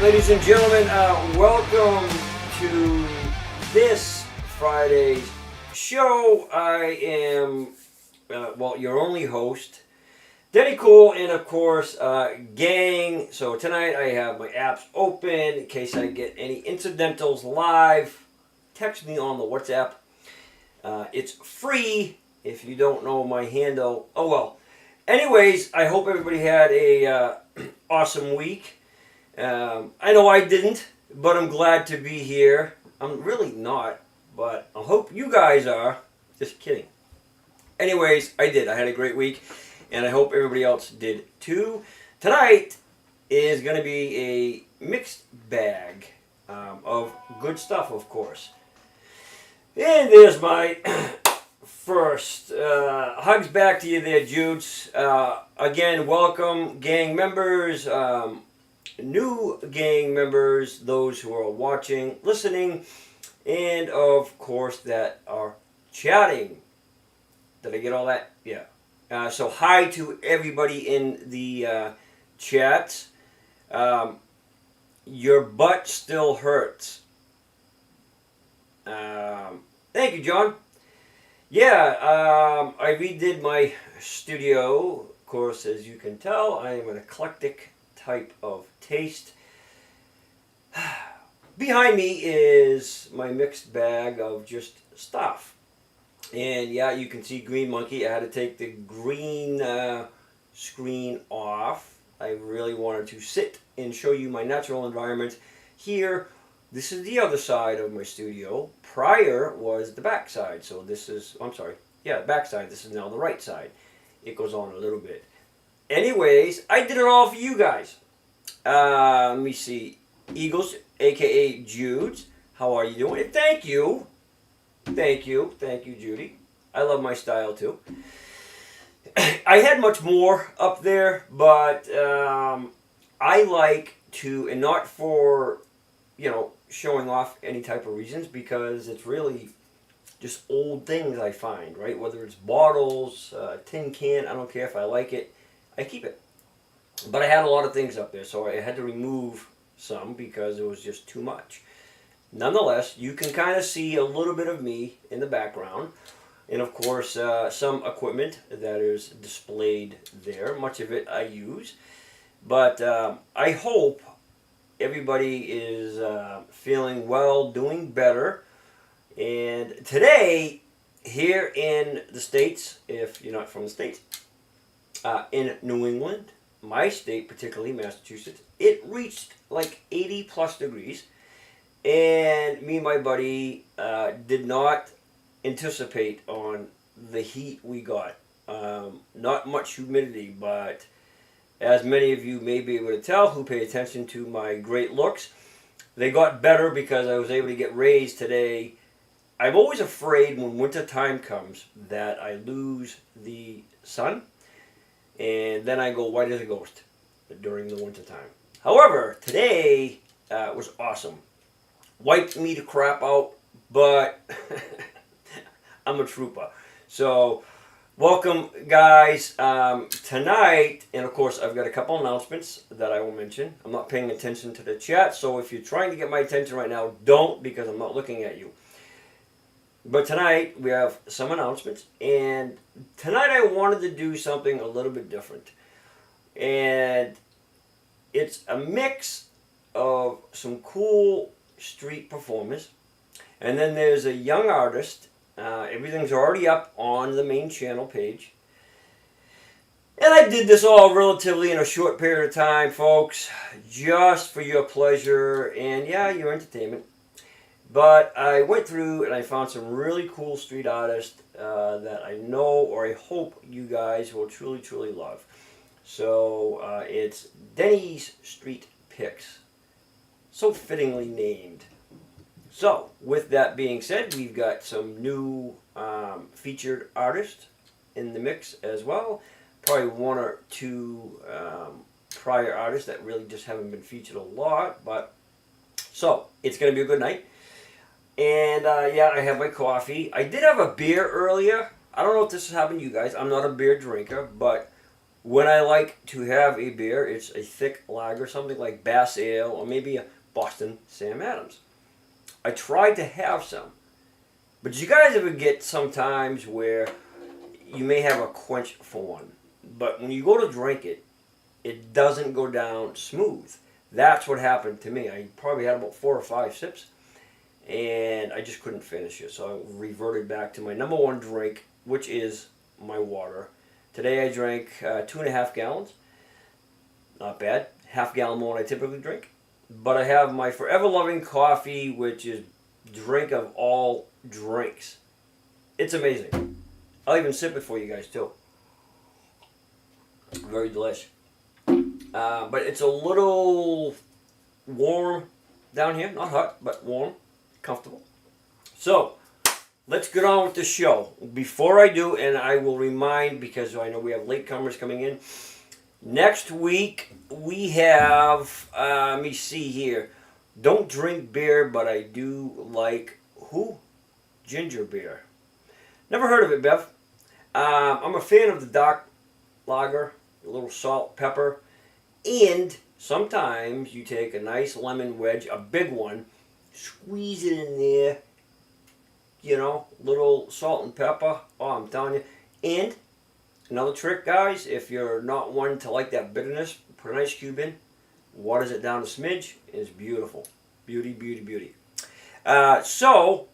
ladies and gentlemen, welcome to this Friday's show. I am, your only host, Denny Cool, and of course, gang. So tonight I have my apps open in case I get any incidentals live. Text me on the WhatsApp. It's free if you don't know my handle. Oh well. Anyways, I hope everybody had a awesome week. I know I didn't, but I'm glad to be here. I'm really not, but I hope you guys are. Just kidding. Anyways, I did. I had a great week, and I hope everybody else did too. Tonight is going to be a mixed bag of good stuff, of course. And there's my first. Hugs back to you there, Jutes. Again, welcome, gang members. New gang members, those who are watching, listening, and of course that are chatting. Did I get all that? Yeah. So hi to everybody in the chat. Your butt still hurts. Thank you, John. Yeah, I redid my studio. Of course, as you can tell, I am an eclectic type of taste. Behind me is my mixed bag of just stuff. And yeah, you can see Green Monkey. I had to take the green screen off. I really wanted to sit and show you my natural environment here. This is the other side of my studio. Prior was the back side. So this is, the back side. This is now the right side. It goes on a little bit. Anyways, I did it all for you guys. Let me see. Eagles, a.k.a. Judes. How are you doing? Thank you. Thank you, Judy. I love my style, too. I had much more up there, but I like to, and not for, showing off any type of reasons, because it's really just old things I find, right? Whether it's bottles, tin can, I don't care if I like it. I keep it. But I had a lot of things up there, so I had to remove some because it was just too much. Nonetheless, you can kind of see a little bit of me in the background. And of course, some equipment that is displayed there. Much of it I use. But I hope everybody is feeling well, doing better. And today, here in the States, if you're not from the States, in New England, my state, particularly Massachusetts, it reached like 80 plus degrees. And me and my buddy did not anticipate on the heat we got. Not much humidity, but as many of you may be able to tell who pay attention to my great looks, they got better because I was able to get raised today. I'm always afraid when winter time comes that I lose the sun. And then I go white as a ghost during the winter time. However, today was awesome. Wiped me to crap out, but I'm a trooper. So, welcome guys. Tonight, and of course I've got a couple announcements that I will mention. I'm not paying attention to the chat, so if you're trying to get my attention right now, don't, because I'm not looking at you. But tonight, we have some announcements, and tonight I wanted to do something a little bit different. And it's a mix of some cool street performers, and then there's a young artist. Everything's already up on the main channel page. And I did this all relatively in a short period of time, folks, just for your pleasure and, yeah, your entertainment. But I went through and I found some really cool street artists that I know, or I hope you guys will truly, truly love. So it's Denny's Street Picks. So fittingly named. So with that being said, we've got some new featured artists in the mix as well. Probably one or two prior artists that really just haven't been featured a lot. But so it's going to be a good night. And yeah, I have my coffee. I did have a beer earlier. I don't know if this has happened to you guys. I'm not a beer drinker, but When I like to have a beer, it's a thick lager, something like Bass Ale or maybe a Boston Sam Adams. I tried to have some, but did you guys ever get sometimes where you may have a quench for one, but when you go to drink it, it doesn't go down smooth? That's what happened to me. I probably had about 4 or 5 sips, and I just couldn't finish it. So I reverted back to my number one drink, which is my water. Today I drank 2.5 gallons. Not bad. Half gallon more than I typically drink. But I have my Forever Loving coffee, which is drink of all drinks. It's amazing. I'll even sip it for you guys too. Very delish. But it's a little warm down here. Not hot, but warm. Comfortable. So, let's get on with the show. Before I do, and I will remind, because I know we have latecomers coming in, next week we have, let me see here, don't drink beer, but I do like, ginger beer. Never heard of it, Bev. I'm a fan of the dark lager, a little salt, pepper, and sometimes you take a nice lemon wedge, a big one, squeeze it in there, you know, little salt and pepper. Oh, I'm telling you. And another trick, guys, if you're not one to like that bitterness, put an ice cube in, waters it down a smidge, it's beautiful. Beauty, beauty, beauty. So,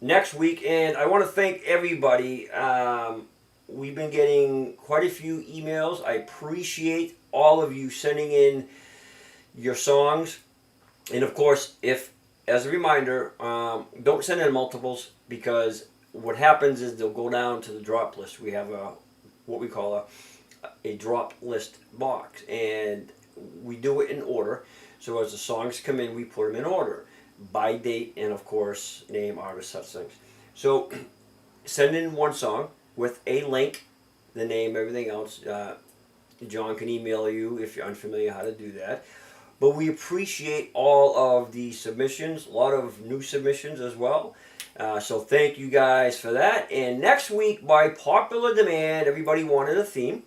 next week, and I want to thank everybody. We've been getting quite a few emails. I appreciate all of you sending in your songs. And of course, if, as a reminder, don't send in multiples, because what happens is they'll go down to the drop list. We have what we call a drop list box, and we do it in order. So as the songs come in, we put them in order by date and of course name, artist, such things. So send in one song with a link, the name, everything else. John can email you if you're unfamiliar how to do that. But we appreciate all of the submissions, a lot of new submissions as well. So thank you guys for that. And next week, by popular demand, everybody wanted a theme.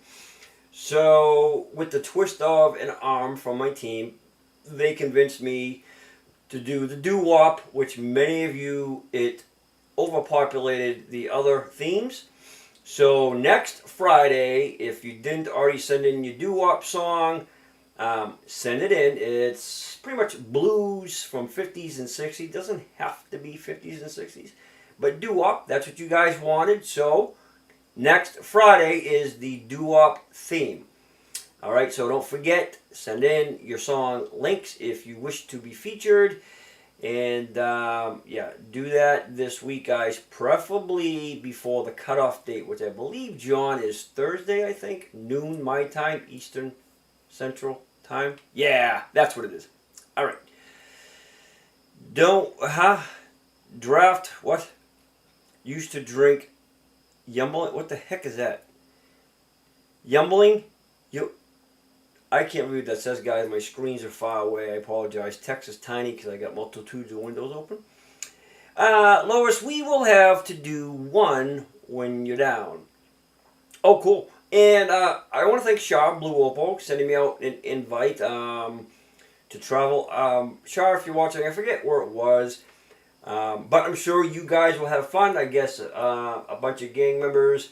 So with the twist of an arm from my team, they convinced me to do the doo-wop, which many of you, it overpopulated the other themes. So next Friday, if you didn't already send in your doo-wop song, send it in. It's pretty much blues from 50s and 60s. Doesn't have to be 50s and 60s. But doo-wop, that's what you guys wanted. So next Friday is the doo-wop theme. Alright, so don't forget, send in your song links if you wish to be featured. And yeah, do that this week, guys. Preferably before the cutoff date, which I believe, John, is Thursday, I think. Noon my time, Eastern Central Time. Yeah, that's what it is. Alright. Draft, what? Used to drink Yumbling? What the heck is that? Yumbling? I can't read what that says, guys. My screens are far away. I apologize. Text is tiny because I got multitudes of windows open. Lois, we will have to do one when you're down. Oh, cool. And I want to thank Shar Blue Opal sending me out an invite to travel. Shar, if you're watching, I forget where it was. But I'm sure you guys will have fun. I guess a bunch of gang members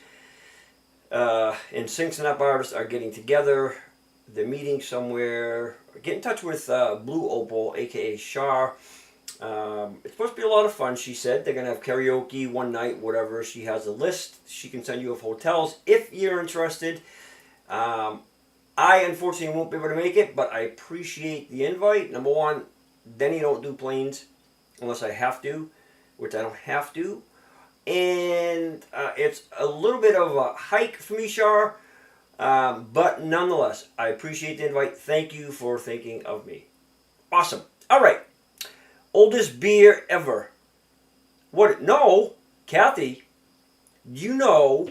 and SINGSNAP artists are getting together. They're meeting somewhere. Get in touch with Blue Opal, aka Shar. It's supposed to be a lot of fun, she said. They're going to have karaoke one night, whatever. She has a list. She can send you of hotels if you're interested. I, unfortunately, won't be able to make it, but I appreciate the invite. Number one, Denny don't do planes unless I have to, which I don't have to. And it's a little bit of a hike for me, Shar. But nonetheless, I appreciate the invite. Thank you for thinking of me. Awesome. All right. Oldest beer ever. What? No, Kathy. Do you know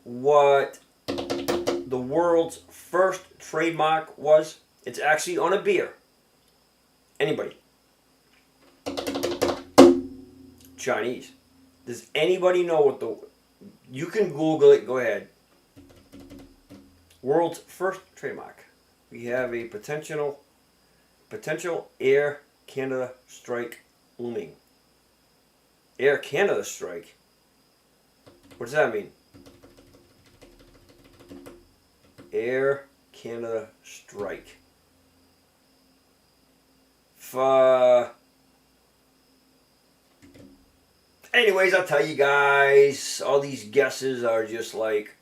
what the world's first trademark was? It's actually on a beer. Anybody? Chinese. Does anybody know what the... You can Google it. Go ahead. World's first trademark. We have a potential Air Canada strike looming. Air Canada strike? What does that mean? Air Canada strike. Anyways, I'll tell you guys, all these guesses are just like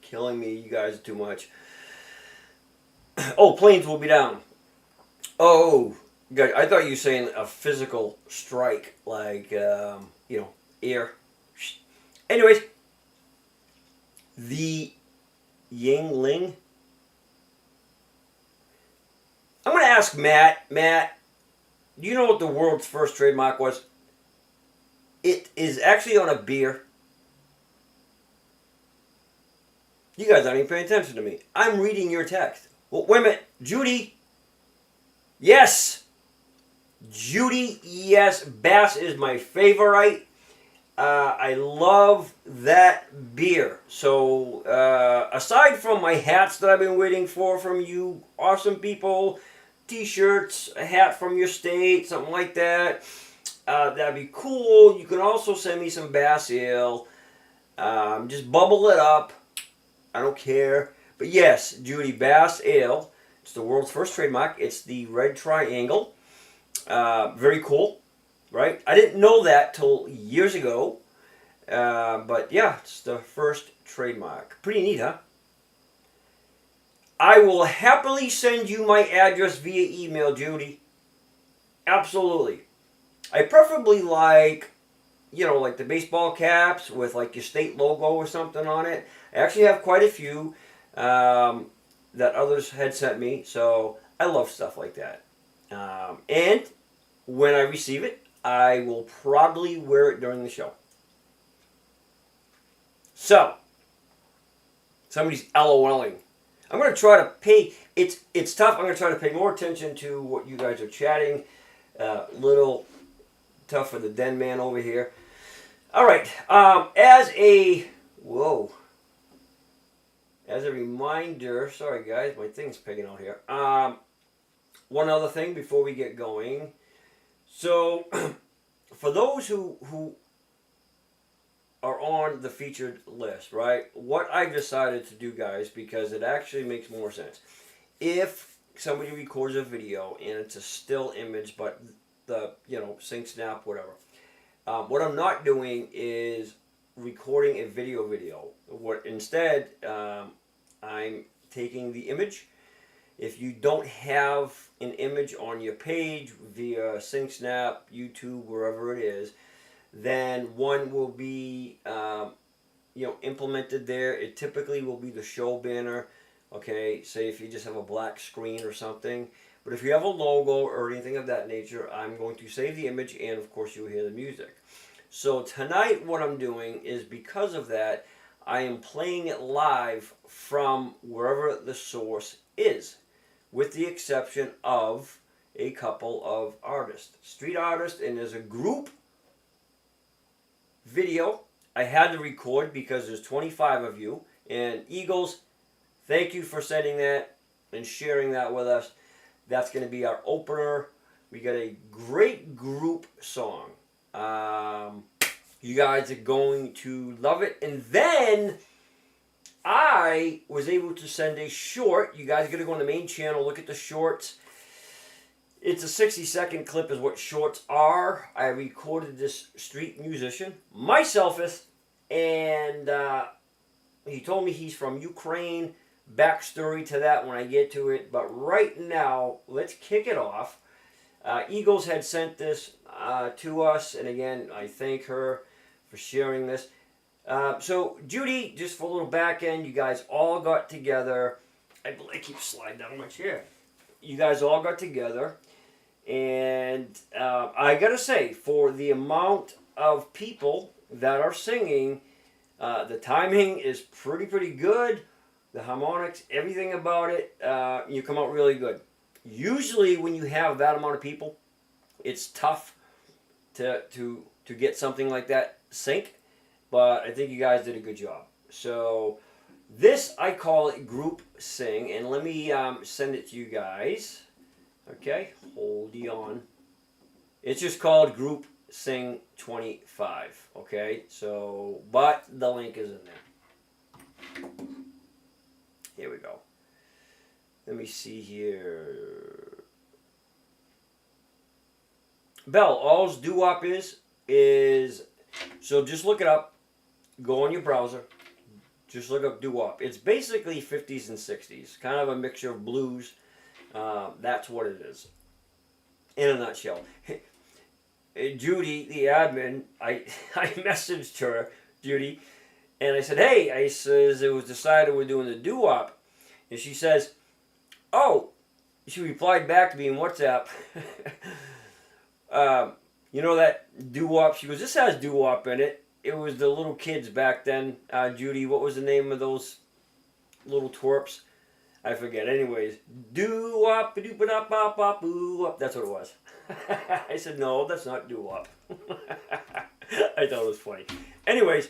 killing me. You guys are too much. Oh, planes will be down. Oh, God, I thought you were saying a physical strike, like, you know, air. Anyways, the Yingling. I'm going to ask Matt. Matt, do you know what the world's first trademark was? It is actually on a beer. You guys aren't even paying attention to me. I'm reading your text. Well, wait a minute. Judy. Yes. Judy, yes. Bass is my favorite. I love that beer. So, aside from my hats that I've been waiting for from you awesome people, t-shirts, a hat from your state, something like that, that'd be cool. You can also send me some Bass Ale. Just bubble it up. I don't care. But yes, Judy, Bass Ale. It's the world's first trademark. It's the red triangle. Very cool, right? I didn't know that till years ago. But yeah, it's the first trademark. Pretty neat, huh? I will happily send you my address via email, Judy. Absolutely. I preferably like, you know, like the baseball caps with like your state logo or something on it. I actually have quite a few that others had sent me, so I love stuff like that. And when I receive it, I will probably wear it during the show. So, somebody's LOLing. I'm going to try to pay, it's tough, I'm going to try to pay more attention to what you guys are chatting. Little tough for the den man over here. Alright, as a reminder, sorry guys, my thing's pegging out here. One other thing before we get going. So, for those who are on the featured list, right? What I've decided to do, guys, because it actually makes more sense. If somebody records a video and it's a still image, but the, you know, SINGSNAP, whatever. What I'm not doing is recording a video. What instead, I'm taking the image. If you don't have an image on your page via SINGSNAP, YouTube, wherever it is, then one will be, you know, implemented there. It typically will be the show banner. Okay, say if you just have a black screen or something. But if you have a logo or anything of that nature, I'm going to save the image, and of course you'll hear the music. So tonight what I'm doing is, because of that, I am playing it live from wherever the source is, with the exception of a couple of artists, street artists, and there's a group video I had to record because there's 25 of you. And Eagles, thank you for sending that and sharing that with us. That's going to be our opener. We got a great group song. You guys are going to love it. And then I was able to send a short. You guys are going to go on the main channel, look at the shorts. It's a 60-second clip is what shorts are. I recorded this street musician, myself, and he told me he's from Ukraine. Backstory to that when I get to it. But right now, let's kick it off. Eagles had sent this to us, and again, I thank her for sharing this. So, Judy, just for a little back end, you guys all got together. I keep sliding down my chair. You guys all got together, and I gotta say, for the amount of people that are singing, the timing is pretty good. The harmonics, everything about it, you come out really good. Usually, when you have that amount of people, it's tough to get something like that sync. But I think you guys did a good job. So, This, I call it group sing, and let me send it to you guys. Okay, hold on. It's just called Group Sing 25. Okay, so, but the link is in there. Here we go. Let me see here. Bell, all's doo-wop is, so just look it up. Go on your browser. Just look up doo-wop. It's basically 50s and 60s. Kind of a mixture of blues. That's what it is. In a nutshell. Judy, the admin, I messaged her, Judy, and I said, hey, I says, it was decided we're doing the doo-wop. And she says, oh, she replied back to me in WhatsApp. You know that doo-wop? She goes, this has doo-wop in it. It was the little kids back then. Judy, what was the name of those little twerps? I forget. Anyways, doo-wop, ba-doo-ba-da-ba-ba, boo-wop. That's what it was. I said, no, that's not doo-wop. I thought it was funny. Anyways,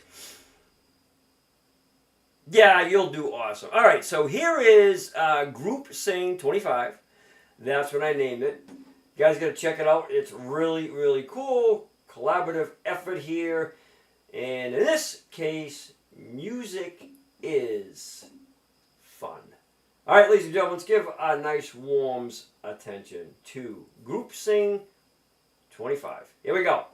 yeah, you'll do awesome. All right, so here is Group Sing 25. That's what I named it. You guys got to check it out. It's really, really cool. Collaborative effort here. And in this case, music is fun. All right, ladies and gentlemen, let's give a nice warm's attention to Group Sing 25. Here we go.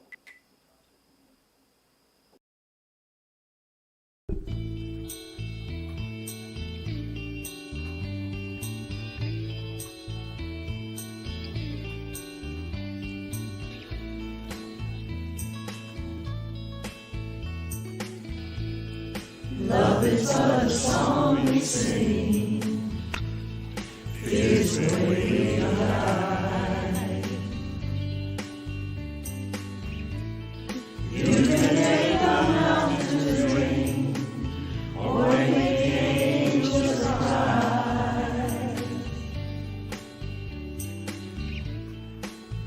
Love is but a song we sing, is the way of life. You can make the mountains ring, or make the angels cry.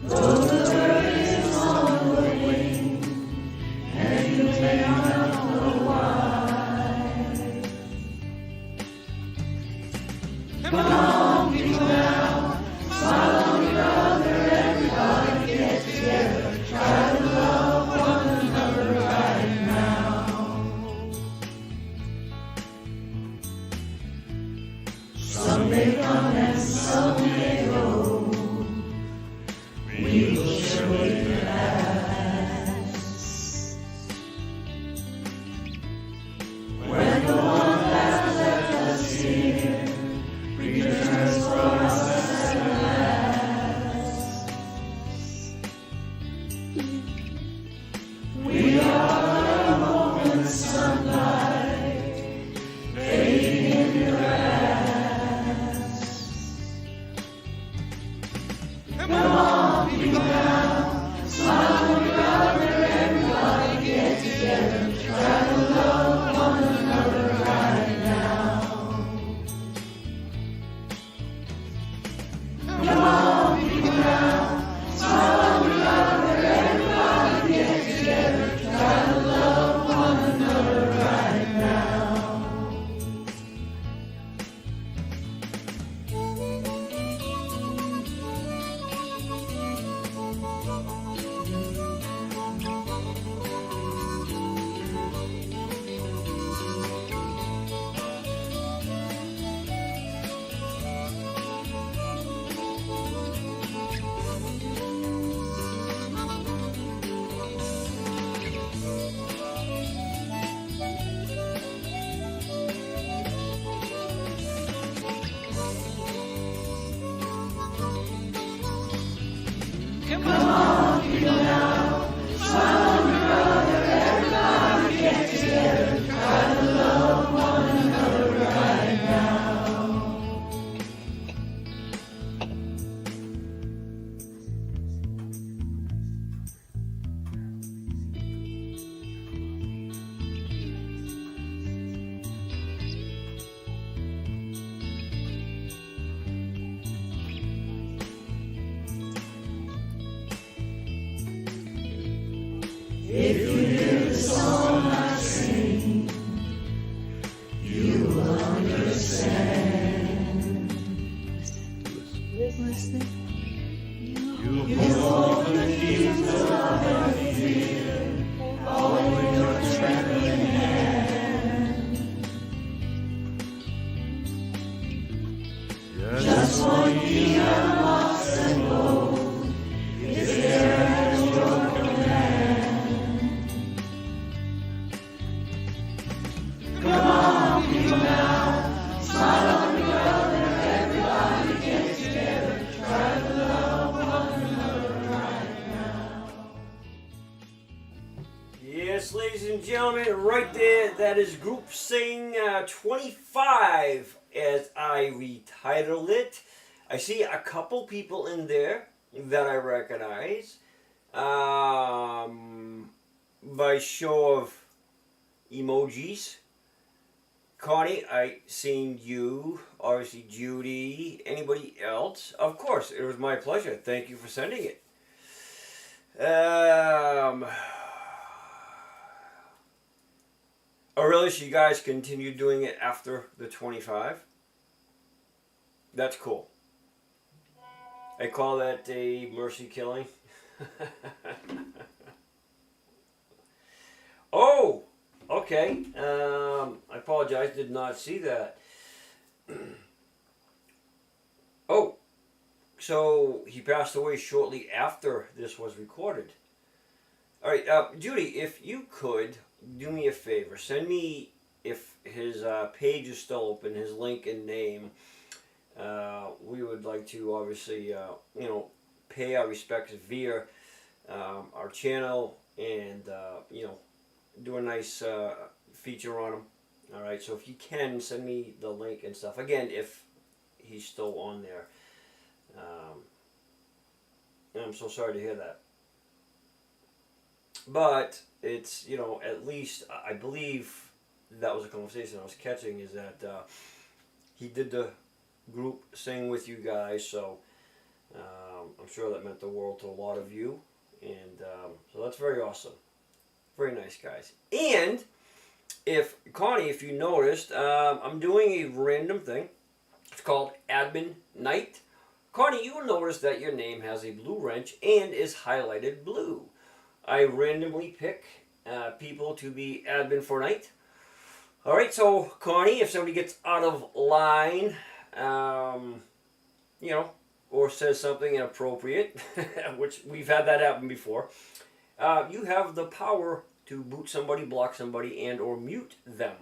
Though the bird is on the wing, and you may not know why. Come on, people now, smile on your brother, everybody get together, try to love one another right now. Some may come and some may go, we will surely last. When the one that left us here returns for us at last, we are a moment's sunlight fading in the grass. Come on, people now, smile on your brother, everybody get together, try to love one another right now. Come on, people now, smile on your brother, everybody get together, try to love one another right now. Come on, people now, smile on your brother, everybody get together, try to love one another right now. If you hear the song I sing, you will ladies and gentlemen, right there, that is Group Sing 25, as I retitled it. I see a couple people in there that I recognize. By show of emojis. Connie, I seen you. Obviously, Judy. Anybody else? Of course, it was my pleasure. Thank you for sending it. Oh, really? So you guys continue doing it after the 25? That's cool. I call that a mercy killing. Oh, okay. I apologize. Did not see that. Oh, so he passed away shortly after this was recorded. All right, Judy, if you could do me a favor, send me, if his page is still open, his link and name. We would like to obviously, pay our respects via our channel and, do a nice feature on him. All right, so if you can, send me the link and stuff. Again, if he's still on there. And I'm so sorry to hear that. But it's, at least, I believe that was a conversation I was catching, is that he did the group sing with you guys, so I'm sure that meant the world to a lot of you. And so that's very awesome. Very nice, guys. And Connie, if you noticed, I'm doing a random thing. It's called Admin Night. Connie, you will notice that your name has a blue wrench and is highlighted blue. I randomly pick people to be admin for night. All right, so Connie, if somebody gets out of line, or says something inappropriate, which we've had that happen before, you have the power to boot somebody, block somebody, and or mute them.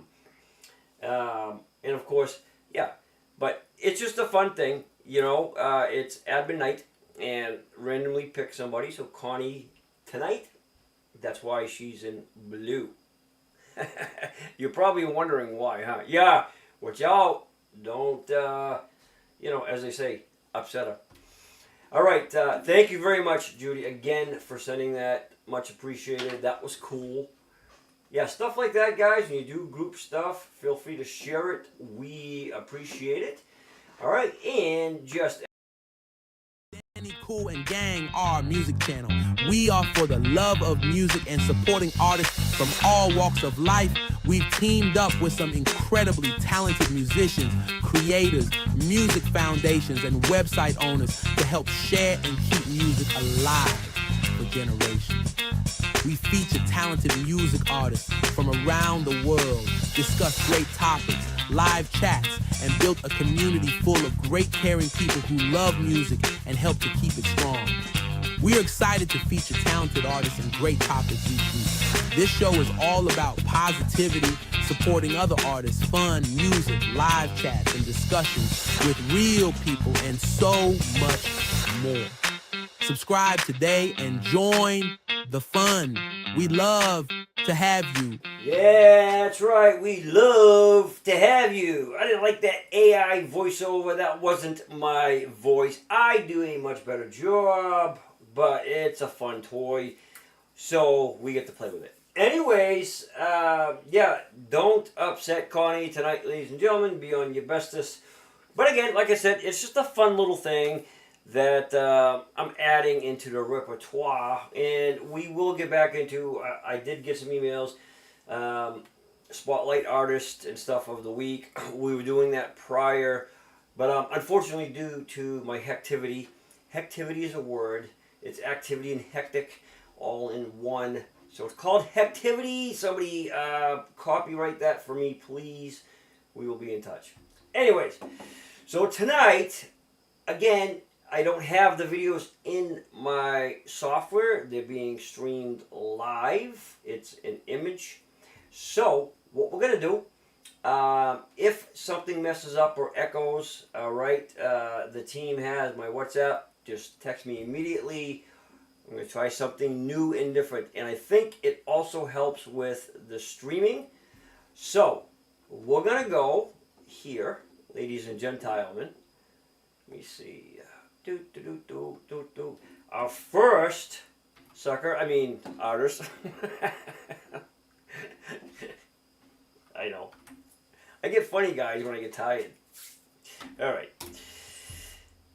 And of course, yeah, but it's just a fun thing, it's admin night, and randomly pick somebody. So Connie tonight, that's why she's in blue. You're probably wondering why, huh? Yeah, watch out. Don't, as they say, upset her. All right, thank you very much, Judy, again, for sending that. Much appreciated. That was cool. Yeah, stuff like that, guys. When you do group stuff, feel free to share it. We appreciate it. All right, and just... Denny, Cool, and Gang, our music channel. We are for the love of music and supporting artists from all walks of life. We've teamed up with some incredibly talented musicians, creators, music foundations, and website owners to help share and keep music alive for generations. We feature talented music artists from around the world, discuss great topics, live chats, and built a community full of great caring people who love music and help to keep it strong. We are excited to feature talented artists and great topics each week. This show is all about positivity, supporting other artists, fun, music, live chats, and discussions with real people, and so much more. Subscribe today and join the fun. We love to have you. Yeah, that's right. We love to have you. I didn't like that AI voiceover. That wasn't my voice. I do a much better job, but it's a fun toy, so we get to play with it. Anyways, yeah, don't upset Connie tonight, ladies and gentlemen. Be on your bestest. But again, like I said, it's just a fun little thing that I'm adding into the repertoire, and we will get back into, I did get some emails, spotlight artist and stuff of the week. We were doing that prior, but unfortunately, due to my hectivity is a word, it's activity and hectic all in one, so it's called hectivity. Somebody copyright that for me, please. We will be in touch. Anyways, so tonight, again, I don't have the videos in my software. They're being streamed live. It's an image. So what we're going to do, if something messes up or echoes, all right, the team has my WhatsApp. Just text me immediately. I'm going to try something new and different. And I think it also helps with the streaming. So, we're going to go here, ladies and gentlemen. Let me see. Our first artist. I know. I get funny, guys, when I get tired. Alright.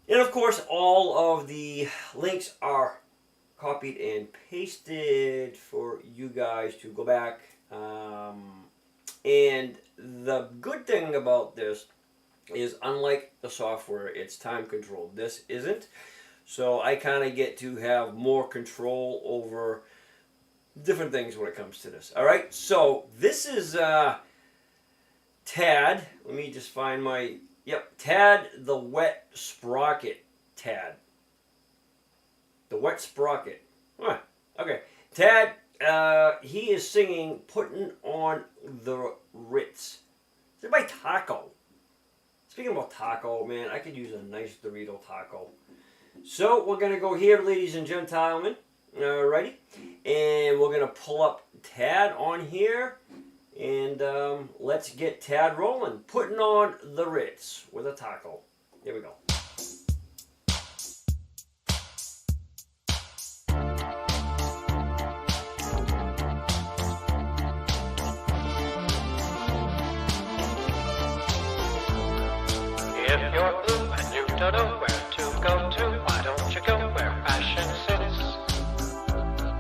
And of course, all of the links are copied and pasted for you guys to go back. And the good thing about this is, unlike the software, it's time controlled. This isn't. So I kind of get to have more control over different things when it comes to this. Alright, so this is Tad. Let me just find my... Yep, Tad the Wet Sprocket. Tad. The Wet Sprocket. Huh, okay. Tad, he is singing Puttin' on the Ritz. It's by Taco. Speaking about taco, man, I could use a nice Dorito taco. So, we're going to go here, ladies and gentlemen. Alrighty. And we're going to pull up Tad on here. And let's get Tad rolling. Puttin' on the Ritz with a taco. Here we go. If you're blue and you don't know where to go to, why don't you go where fashion sits?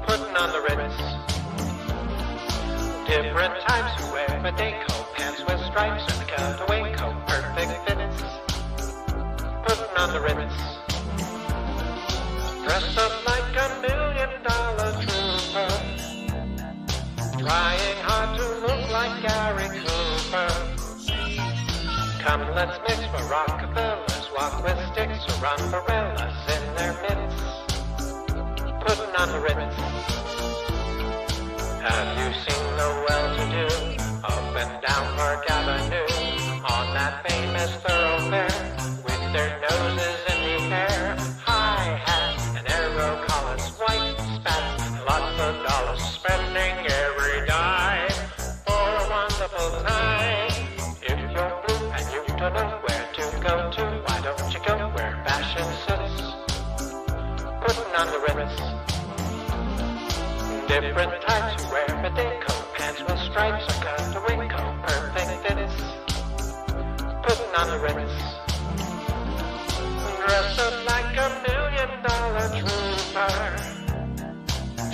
Putting on the Ritz. Different types who wear Medeco, pants with stripes and cutaway coat, perfect fits. Putting on the Ritz. Dress up like $1 million trooper, trying hard to look like Gary Cooper. Come, let's mix for Rockefellers, walk with sticks or run umbrellas in their midst. Putting on the Ritz. Have you seen the well-to-do up and down Park Avenue on that famous thoroughfare with their noses in the air, high hats and arrow collars, white spats, and lots of dollars, spending every dime for a wonderful time? If you're blue and you don't know where to go to, why don't you go where fashion sits? Putting on the Ritz. Different types who wear Medeco, pants with stripes or cutaway coat, perfect fits. Putting on the Ritz. Dress up like $1 million trooper,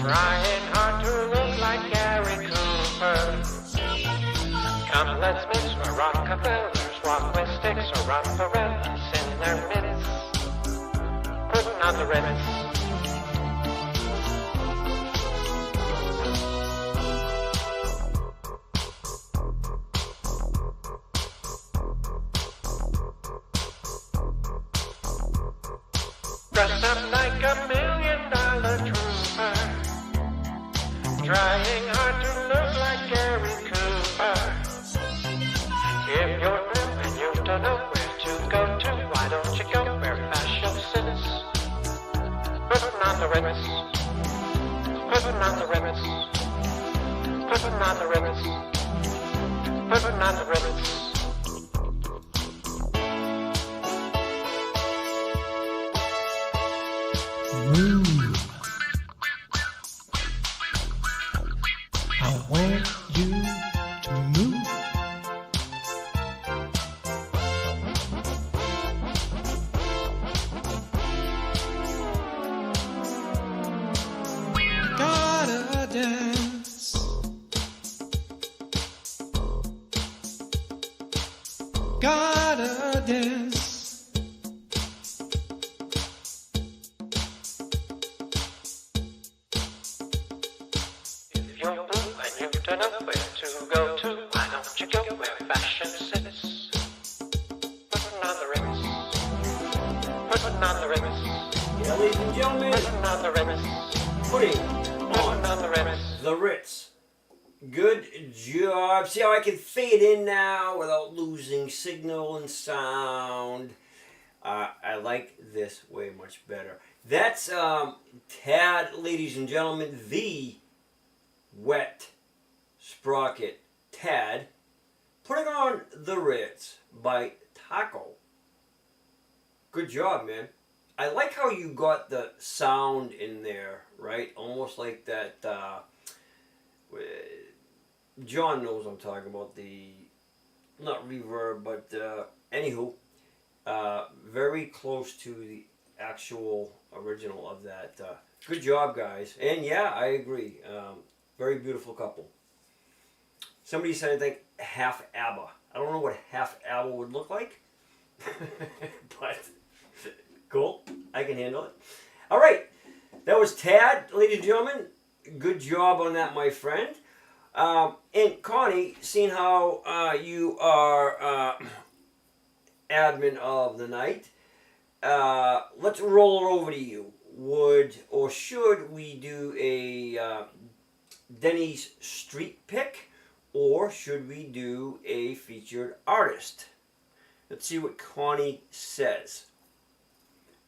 trying hard to look like Gary Cooper. Come, let's mix for Rockefellers, walk with sticks or umbrellas in their midst. Putting on the Ritz. Dress up like $1 million trooper, trying hard to look like Gary Cooper. If you're blue and you don't know where to go to, why don't you go where fashion sits? Putting on the Ritz. Putting on the Ritz. Putting on the Ritz. Putting on the Ritz. Move. I want you to move. Gotta dance. Gotta dance. Don't know where to go to, why don't you go where fashion sits? Putting on the Ritz. Putting on the Ritz. Yeah, ladies and gentlemen. Putting on the Ritz. Putting on the Ritz. The Ritz. Good job. See how I can fade in now without losing signal and sound. I like this way much better. That's Tad, ladies and gentlemen, the wet Sprocket Tad, putting on the Ritz by Taco. Good job, man. I like how you got the sound in there, right? Almost like that, John knows I'm talking about, the, not reverb, but anywho, very close to the actual original of that. Good job, guys. And yeah, I agree. Very beautiful couple. Somebody said, I think, half ABBA. I don't know what half ABBA would look like, but cool. I can handle it. All right. That was Tad, ladies and gentlemen. Good job on that, my friend. And Connie, seeing how you are admin of the night, let's roll her over to you. Would or should we do a Denny's street pick, or should we do a featured artist? Let's see what Connie says.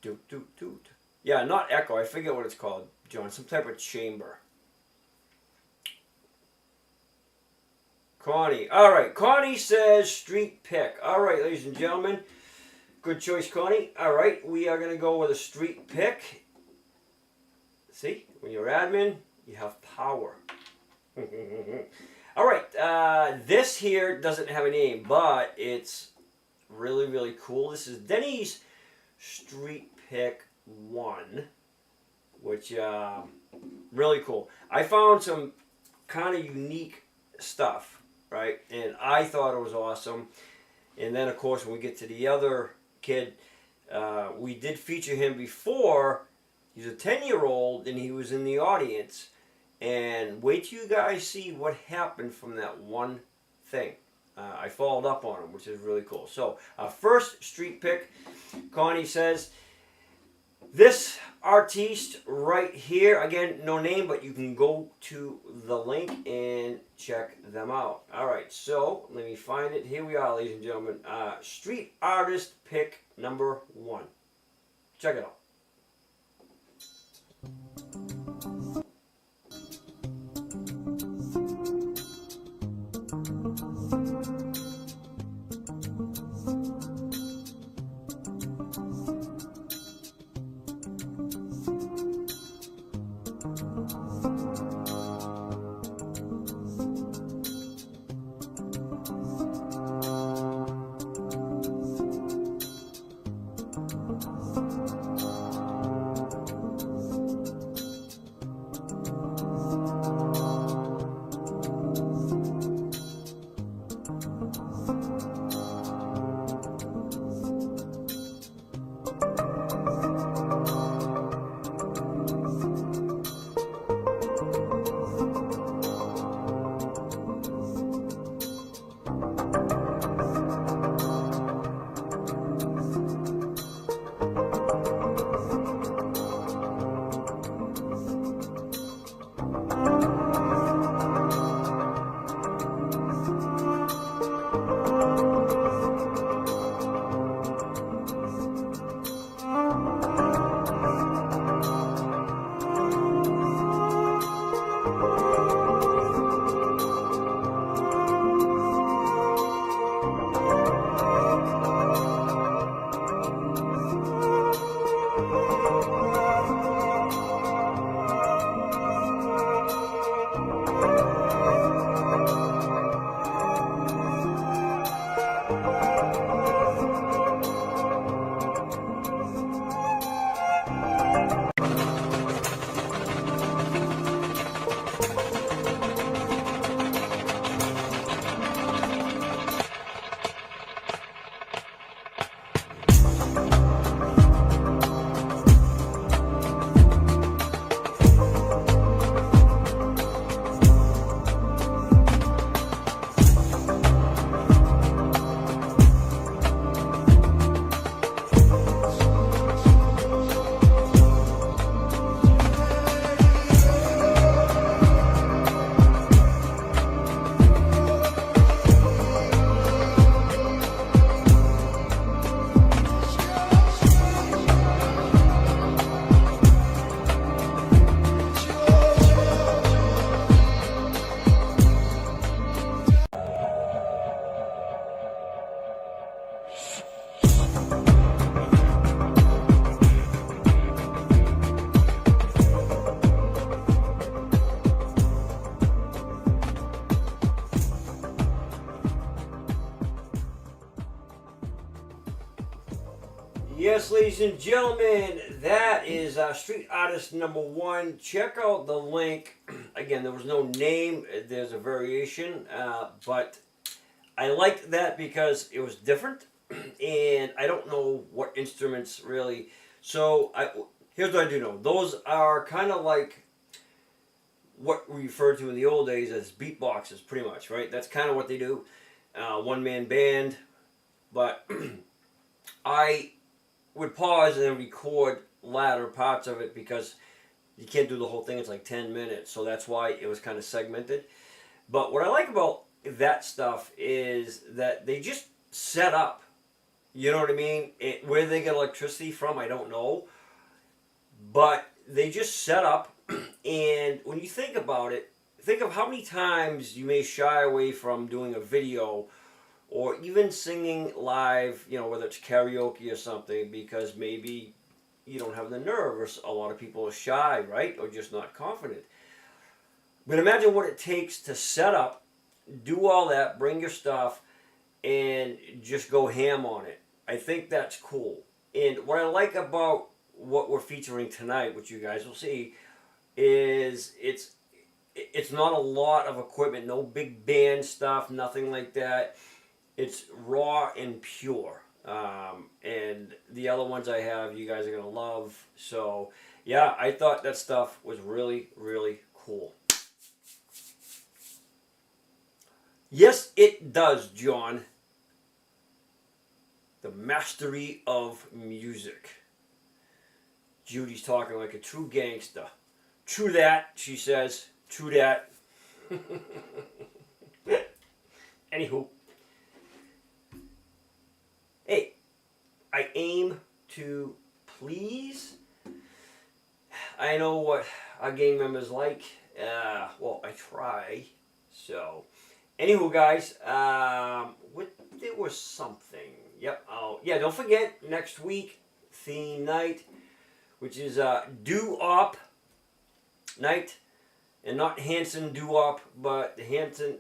Doot, doot, doot. Yeah, not echo. I forget what it's called, John. Some type of chamber. Connie. All right. Connie says street pick. All right, ladies and gentlemen. Good choice, Connie. All right. We are going to go with a street pick. See, when you're admin, you have power. All right. This here doesn't have a name, but it's really, really cool. This is Denny's Street Pick 1, which really cool. I found some kind of unique stuff, right? And I thought it was awesome. And then, of course, when we get to the other kid, we did feature him before. He's a 10-year-old, and he was in the audience. And wait till you guys see what happened from that one thing. I followed up on him, which is really cool. So, first street pick, Connie says, this artiste right here, again, no name, but you can go to the link and check them out. All right, so let me find it. Here we are, ladies and gentlemen. Street artist pick number 1. Check it out. Yes, ladies and gentlemen, that is Street Artist number 1. Check out the link. Again, there was no name. There's a variation, but I liked that because it was different, and I don't know what instruments really. So here's what I do know. Those are kind of like what we referred to in the old days as beatboxes, pretty much, right? That's kind of what they do. One-man band. But I would pause and record latter parts of it because you can't do the whole thing. It's like 10 minutes. So that's why it was kind of segmented. But what I like about that stuff is that they just set up. You know what I mean? Where they get electricity from, I don't know. But they just set up. And when you think about it, think of how many times you may shy away from doing a video or even singing live, you know, whether it's karaoke or something, because maybe you don't have the nerve, or a lot of people are shy, right? Or just not confident. But imagine what it takes to set up, do all that, bring your stuff, and just go ham on it. I think that's cool. And what I like about what we're featuring tonight, which you guys will see, is it's not a lot of equipment, no big band stuff, nothing like that. It's raw and pure. And the other ones I have, you guys are going to love. So, yeah, I thought that stuff was really, really cool. Yes, it does, John. The mastery of music. Judy's talking like a true gangster. True that, she says. True that. Anywho. Hey, I aim to please. I know what our gang members like. Well, I try. So, anywho, guys, there was something. Yep. Oh, yeah. Don't forget next week theme night, which is doo-wop night, and not Hanson doo-wop, but the Hanson.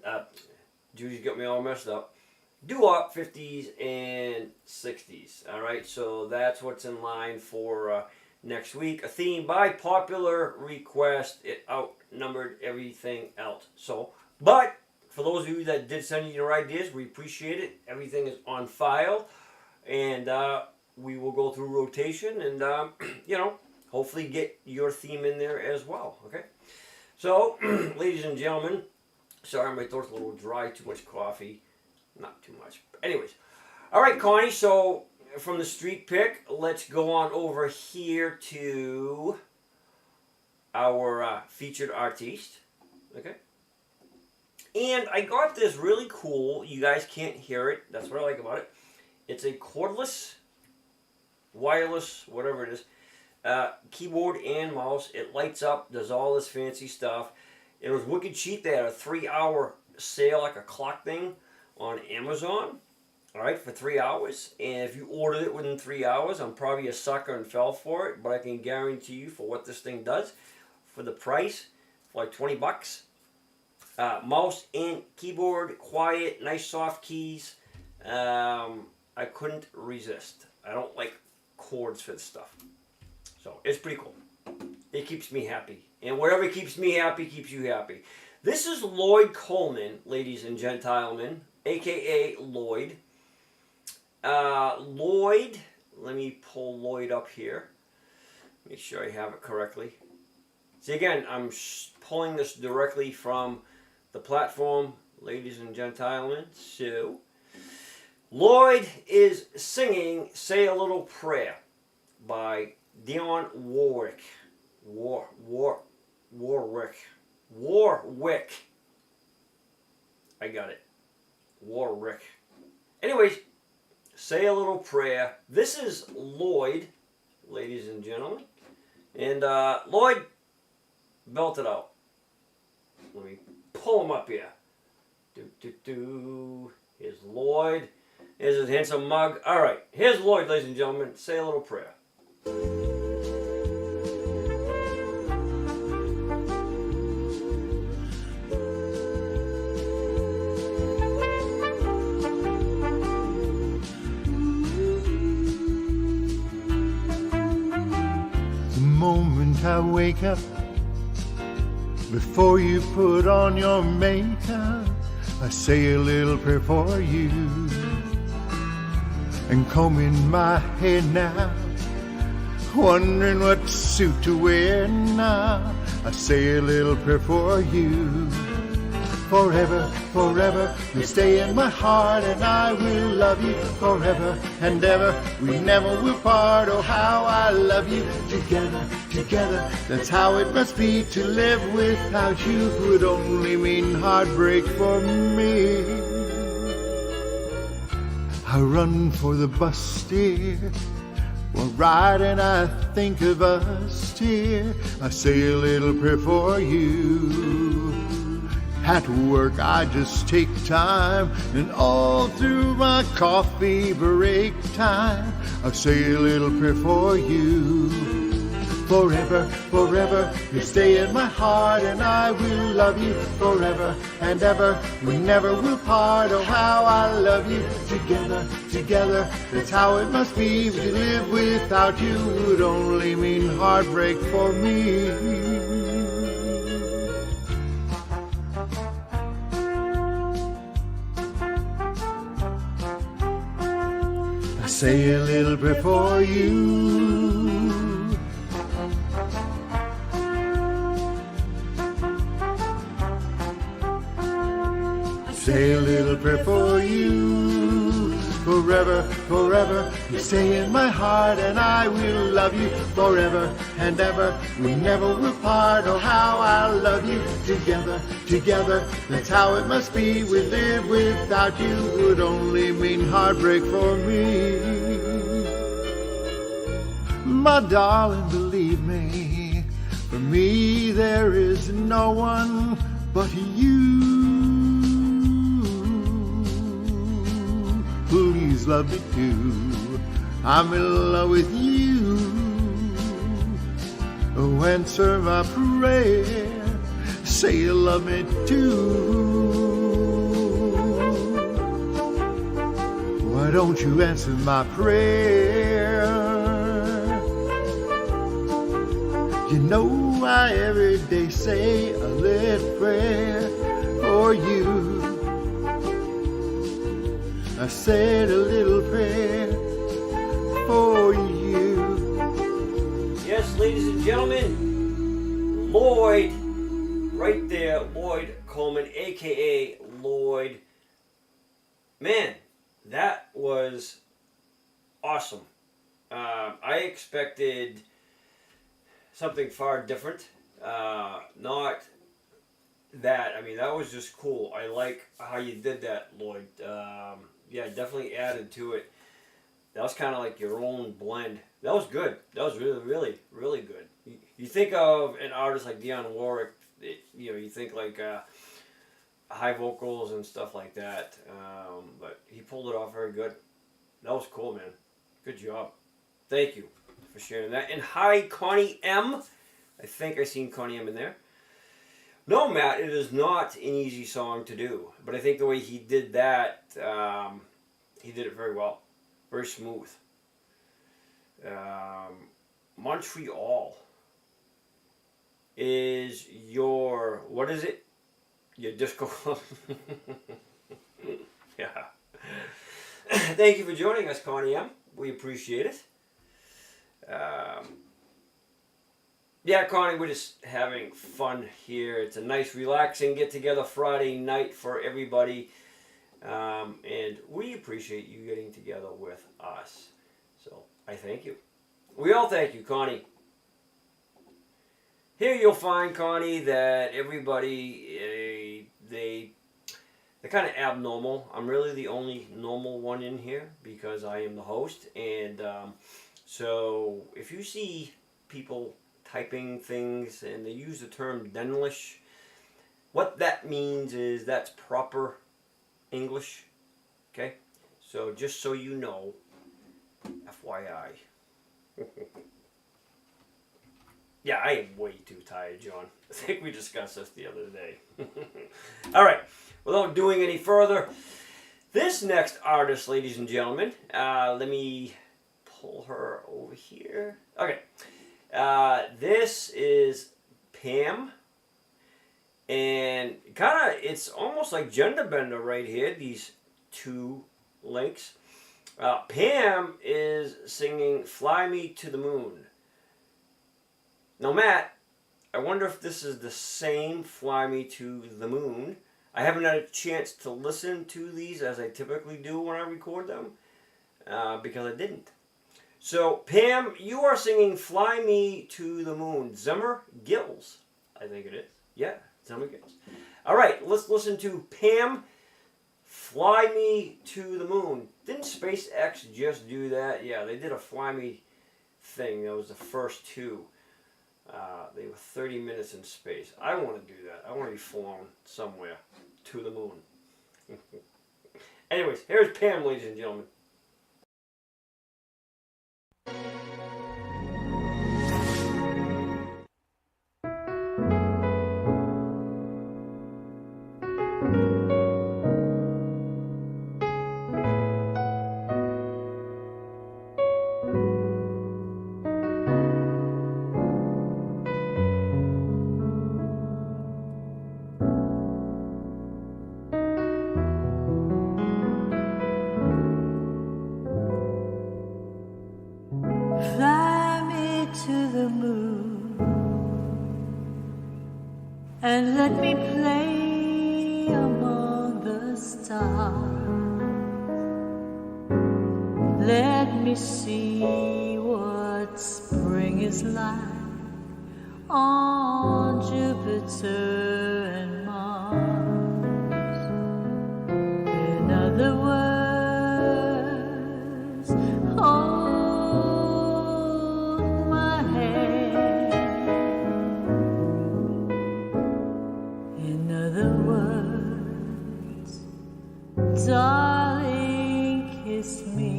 Judy's got me all messed up. Doo-wop 50s and 60s. All right, so that's what's in line for next week. A theme by popular request. It outnumbered everything else. So, but for those of you that did send in your ideas, we appreciate it. Everything is on file, and we will go through rotation and you know, hopefully get your theme in there as well. Okay. So, ladies and gentlemen, sorry my throat's a little dry. Too much coffee. Not too much. But anyways. All right, Connie. So, from the street pick, let's go on over here to our featured artiste. Okay. And I got this really cool, you guys can't hear it, that's what I like about it. It's a cordless, wireless, whatever it is, keyboard and mouse. It lights up, does all this fancy stuff. It was wicked cheap. They had a 3-hour sale, like a clock thing, on Amazon, all right, for 3 hours. And if you ordered it within 3 hours, I'm probably a sucker and fell for it, but I can guarantee you for what this thing does, for the price, for like 20 bucks. Mouse and keyboard, quiet, nice soft keys. I couldn't resist. I don't like chords for this stuff. So it's pretty cool. It keeps me happy. And whatever keeps me happy keeps you happy. This is Lloyd Coleman, ladies and gentlemen, a.k.a. Lloyd. Lloyd, let me pull Lloyd up here. Make sure I have it correctly. See, again, I'm pulling this directly from the platform, ladies and gentlemen. So, Lloyd is singing Say a Little Prayer by Dionne Warwick. Warwick. I got it. Warwick. Anyways, Say a Little Prayer. This is Lloyd, ladies and gentlemen. And Lloyd, belt it out. Let me pull him up here. Here's Lloyd. Here's his handsome mug. All right, here's Lloyd, ladies and gentlemen. Say a Little Prayer. I wake up, before you put on your makeup, I say a little prayer for you. And combing my hair now, wondering what suit to wear now, I say a little prayer for you. Forever, forever, you stay in my heart, and I will love you forever and ever. We never will part. Oh, how I love you. Together, together, that's how it must be. To live without you would only mean heartbreak for me. I run for the bus, dear. While riding, I think of us, dear. I say a little prayer for you. At work, I just take time, and all through my coffee break time, I say a little prayer for you. Forever, forever, you stay in my heart, and I will love you forever and ever. We never will part. Oh, how I love you. Together, together, that's how it must be. To live without you would only mean heartbreak for me. Say a little prayer for you. Say a little prayer for you. Forever, forever, you stay in my heart, and I will love you forever and ever. We never will part. Oh, how I love you. Together, together, that's how it must be. We live without you would only mean heartbreak for me. My darling, believe me, for me there is no one but you. Please love me too. I'm in love with you. Oh, answer my prayer. Say you love me too. Why don't you answer my prayer? You know I every day say a little prayer for you. I said a little prayer for you. Yes, ladies and gentlemen, Lloyd, right there, Lloyd Coleman, aka Lloyd. Man, that was awesome. I expected something far different. Not that. I mean, that was just cool. I like how you did that, Lloyd. Yeah, definitely added to it. That was kind of like your own blend. That was good. That was really, really, really good. You think of an artist like Dionne Warwick, you think like high vocals and stuff like that. But he pulled it off very good. That was cool, man. Good job. Thank you for sharing that. And hi, Connie M. I think I seen Connie M in there. No, Matt, it is not an easy song to do. But I think the way he did that, he did it very well. Very smooth. Montreal is your, what is it? Your disco club. Yeah. Thank you for joining us, Connie M. We appreciate it. Yeah, Connie, we're just having fun here. It's a nice, relaxing get-together Friday night for everybody. And we appreciate you getting together with us. So, I thank you. We all thank you, Connie. Here you'll find, Connie, that everybody, they're kind of abnormal. I'm really the only normal one in here because I am the host. And so, if you see people typing things and they use the term Dennish, what that means is that's proper English. Okay? So just so you know, FYI. Yeah, I am way too tired, John. I think we discussed this the other day. Alright, without doing any further, this next artist, ladies and gentlemen, let me pull her over here. Okay. This is Pam. And kind of, it's almost like gender bender right here, these two links. Pam is singing Fly Me to the Moon. Now, Matt, I wonder if this is the same Fly Me to the Moon. I haven't had a chance to listen to these as I typically do when I record them, because I didn't. So, Pam, you are singing Fly Me to the Moon. Zemmer, Giles, I think it is. Yeah, Zemmer, Giles. All right, let's listen to Pam, Fly Me to the Moon. Didn't SpaceX just do that? Yeah, they did a Fly Me thing. That was the first two. They were 30 minutes in space. I want to do that. I want to be flown somewhere to the moon. Anyways, here's Pam, ladies and gentlemen. Fly me to the moon and let me play among the stars. Let me see what spring is like on Jupiter and Mars. In other words, hold my hand. In other words, darling, kiss me.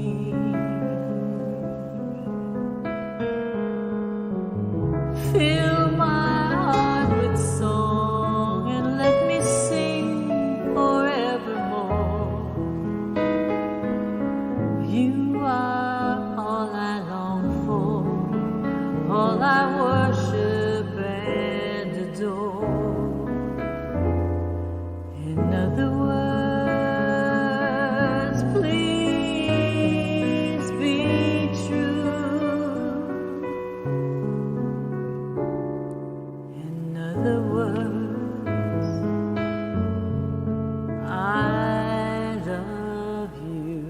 Fill my heart with song and let me sing forevermore. You are all I long for, all I worship and adore. In other words, please be true. In other words, I love you.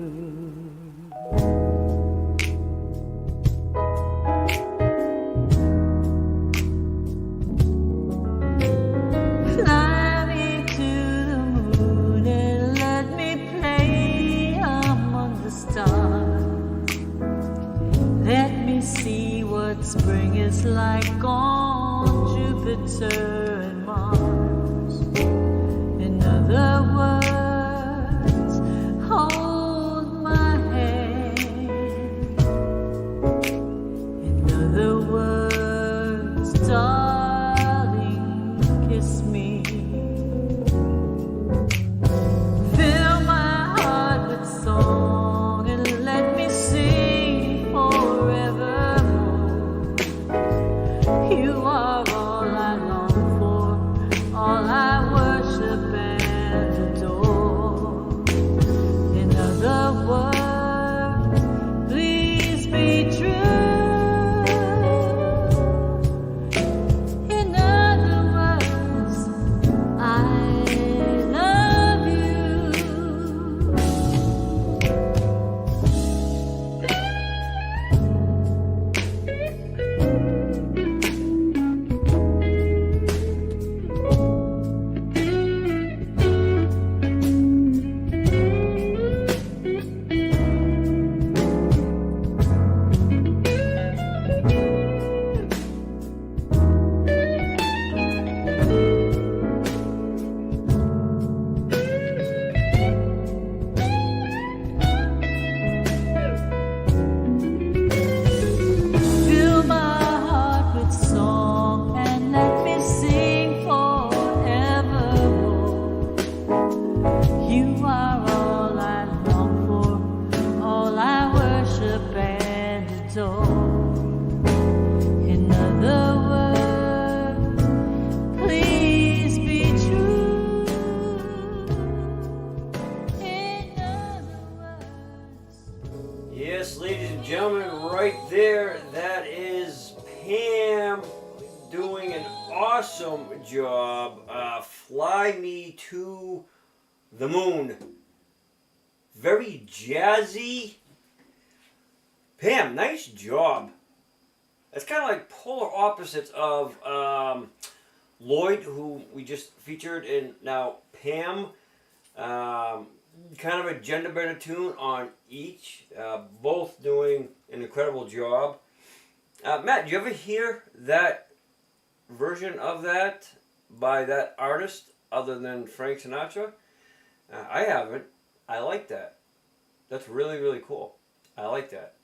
Fly me to the moon and let me play among the stars. Let me see what spring is like on Jupiter and Mars. In other words, hold my hand. In other words, darling, kiss me. Fill my heart with song and let me sing forevermore. You are all I long for, all I worship and adore. In other words, please be true. In other words, I love you. job. Fly Me to the Moon. Very jazzy. Pam, nice job. It's kind of like polar opposites of Lloyd, who we just featured, and now Pam. Kind of a gender bender tune on each. Both doing an incredible job. Matt, did you ever hear that version of that by that artist other than Frank Sinatra? I haven't. I like that. That's really, really cool. I like that.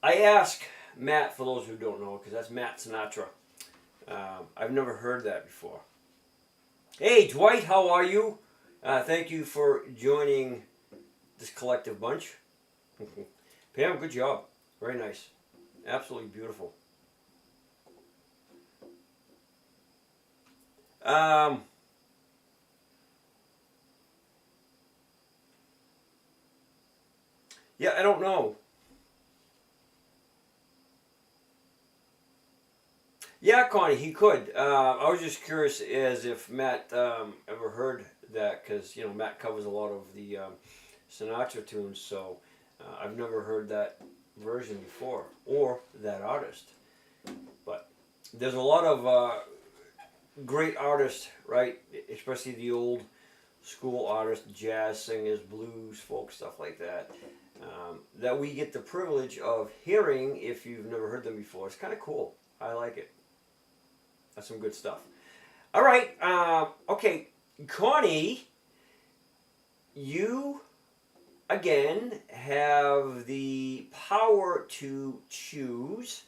I ask Matt, for those who don't know, because that's Matt Sinatra. I've never heard that before. Hey, Dwight, how are you? Thank you for joining this collective bunch. Pam, good job. Very nice. Absolutely beautiful. Yeah, I don't know. Yeah, Connie, he could. I was just curious as if Matt ever heard that, because, you know, Matt covers a lot of the Sinatra tunes, so I've never heard that version before, or that artist. But there's a lot of great artists, right? Especially the old school artists, jazz singers, blues, folk, stuff like that. That we get the privilege of hearing if you've never heard them before. It's kind of cool. I like it. That's some good stuff. All right. Okay. Connie, you, again, have the power to choose.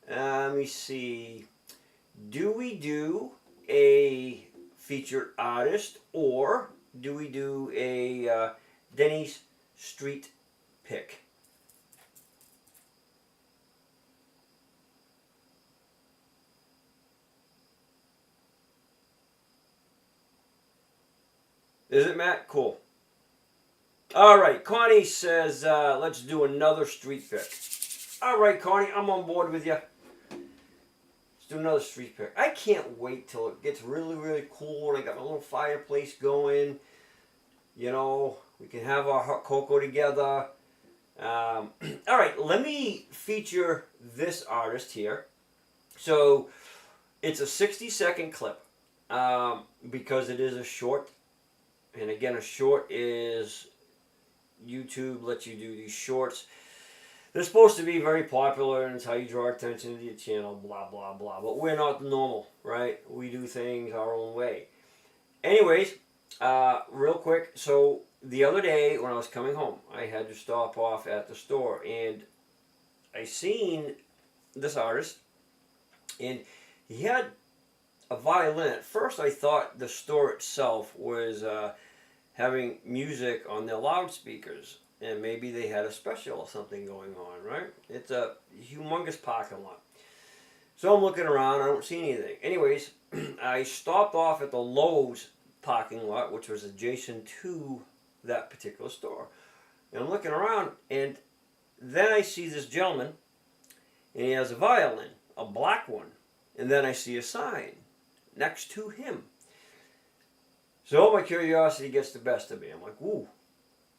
Let me see. Do we do a featured artist, or do we do a Denny's street pick? Is it, Matt? Cool. All right, Connie says, let's do another street pick. All right, Connie, I'm on board with you. Let's do another street pick. I can't wait till it gets really, really cool and I got my little fireplace going. You know, we can have our hot cocoa together. All right, let me feature this artist here. So, it's a 60-second clip because it is a short. And again, a short is, YouTube lets you do these shorts. They're supposed to be very popular, and it's how you draw attention to your channel, blah, blah, blah. But we're not normal, right? We do things our own way. Anyways, real quick. So the other day when I was coming home, I had to stop off at the store, and I seen this artist, and he had a violin. At first I thought the store itself was having music on their loudspeakers, and maybe they had a special or something going on, right? It's a humongous parking lot. So I'm looking around, I don't see anything. Anyways, I stopped off at the Lowe's parking lot, which was adjacent to that particular store. And I'm looking around, and then I see this gentleman, and he has a violin, a black one. And then I see a sign next to him. So my curiosity gets the best of me. I'm like, ooh,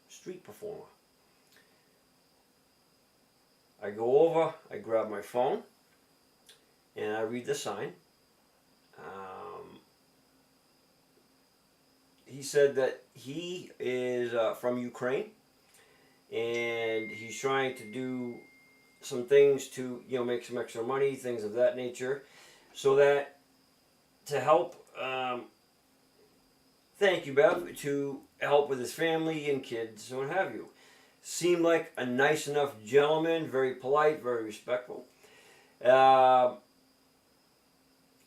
street performer. I go over, I grab my phone, and I read the sign. He said that he is from Ukraine, and he's trying to do some things to, you know, make some extra money, things of that nature, so that to help, thank you, Bev, to help with his family and kids and what have you. Seemed like a nice enough gentleman, very polite, very respectful. So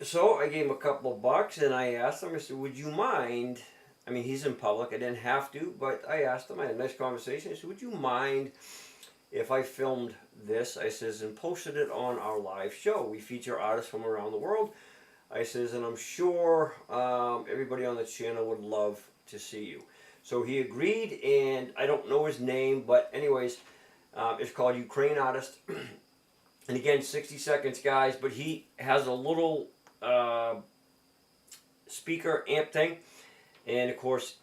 I gave him a couple of bucks, and I asked him, I said, would you mind, I mean, he's in public, I didn't have to, but I asked him, I had a nice conversation. I said, would you mind if I filmed this, I says, and posted it on our live show? We feature artists from around the world. I says, and I'm sure everybody on the channel would love to see you. So he agreed, and I don't know his name, but anyways, it's called Ukraine Artist. And again, 60 seconds, guys, but he has a little speaker amp thing. And, of course,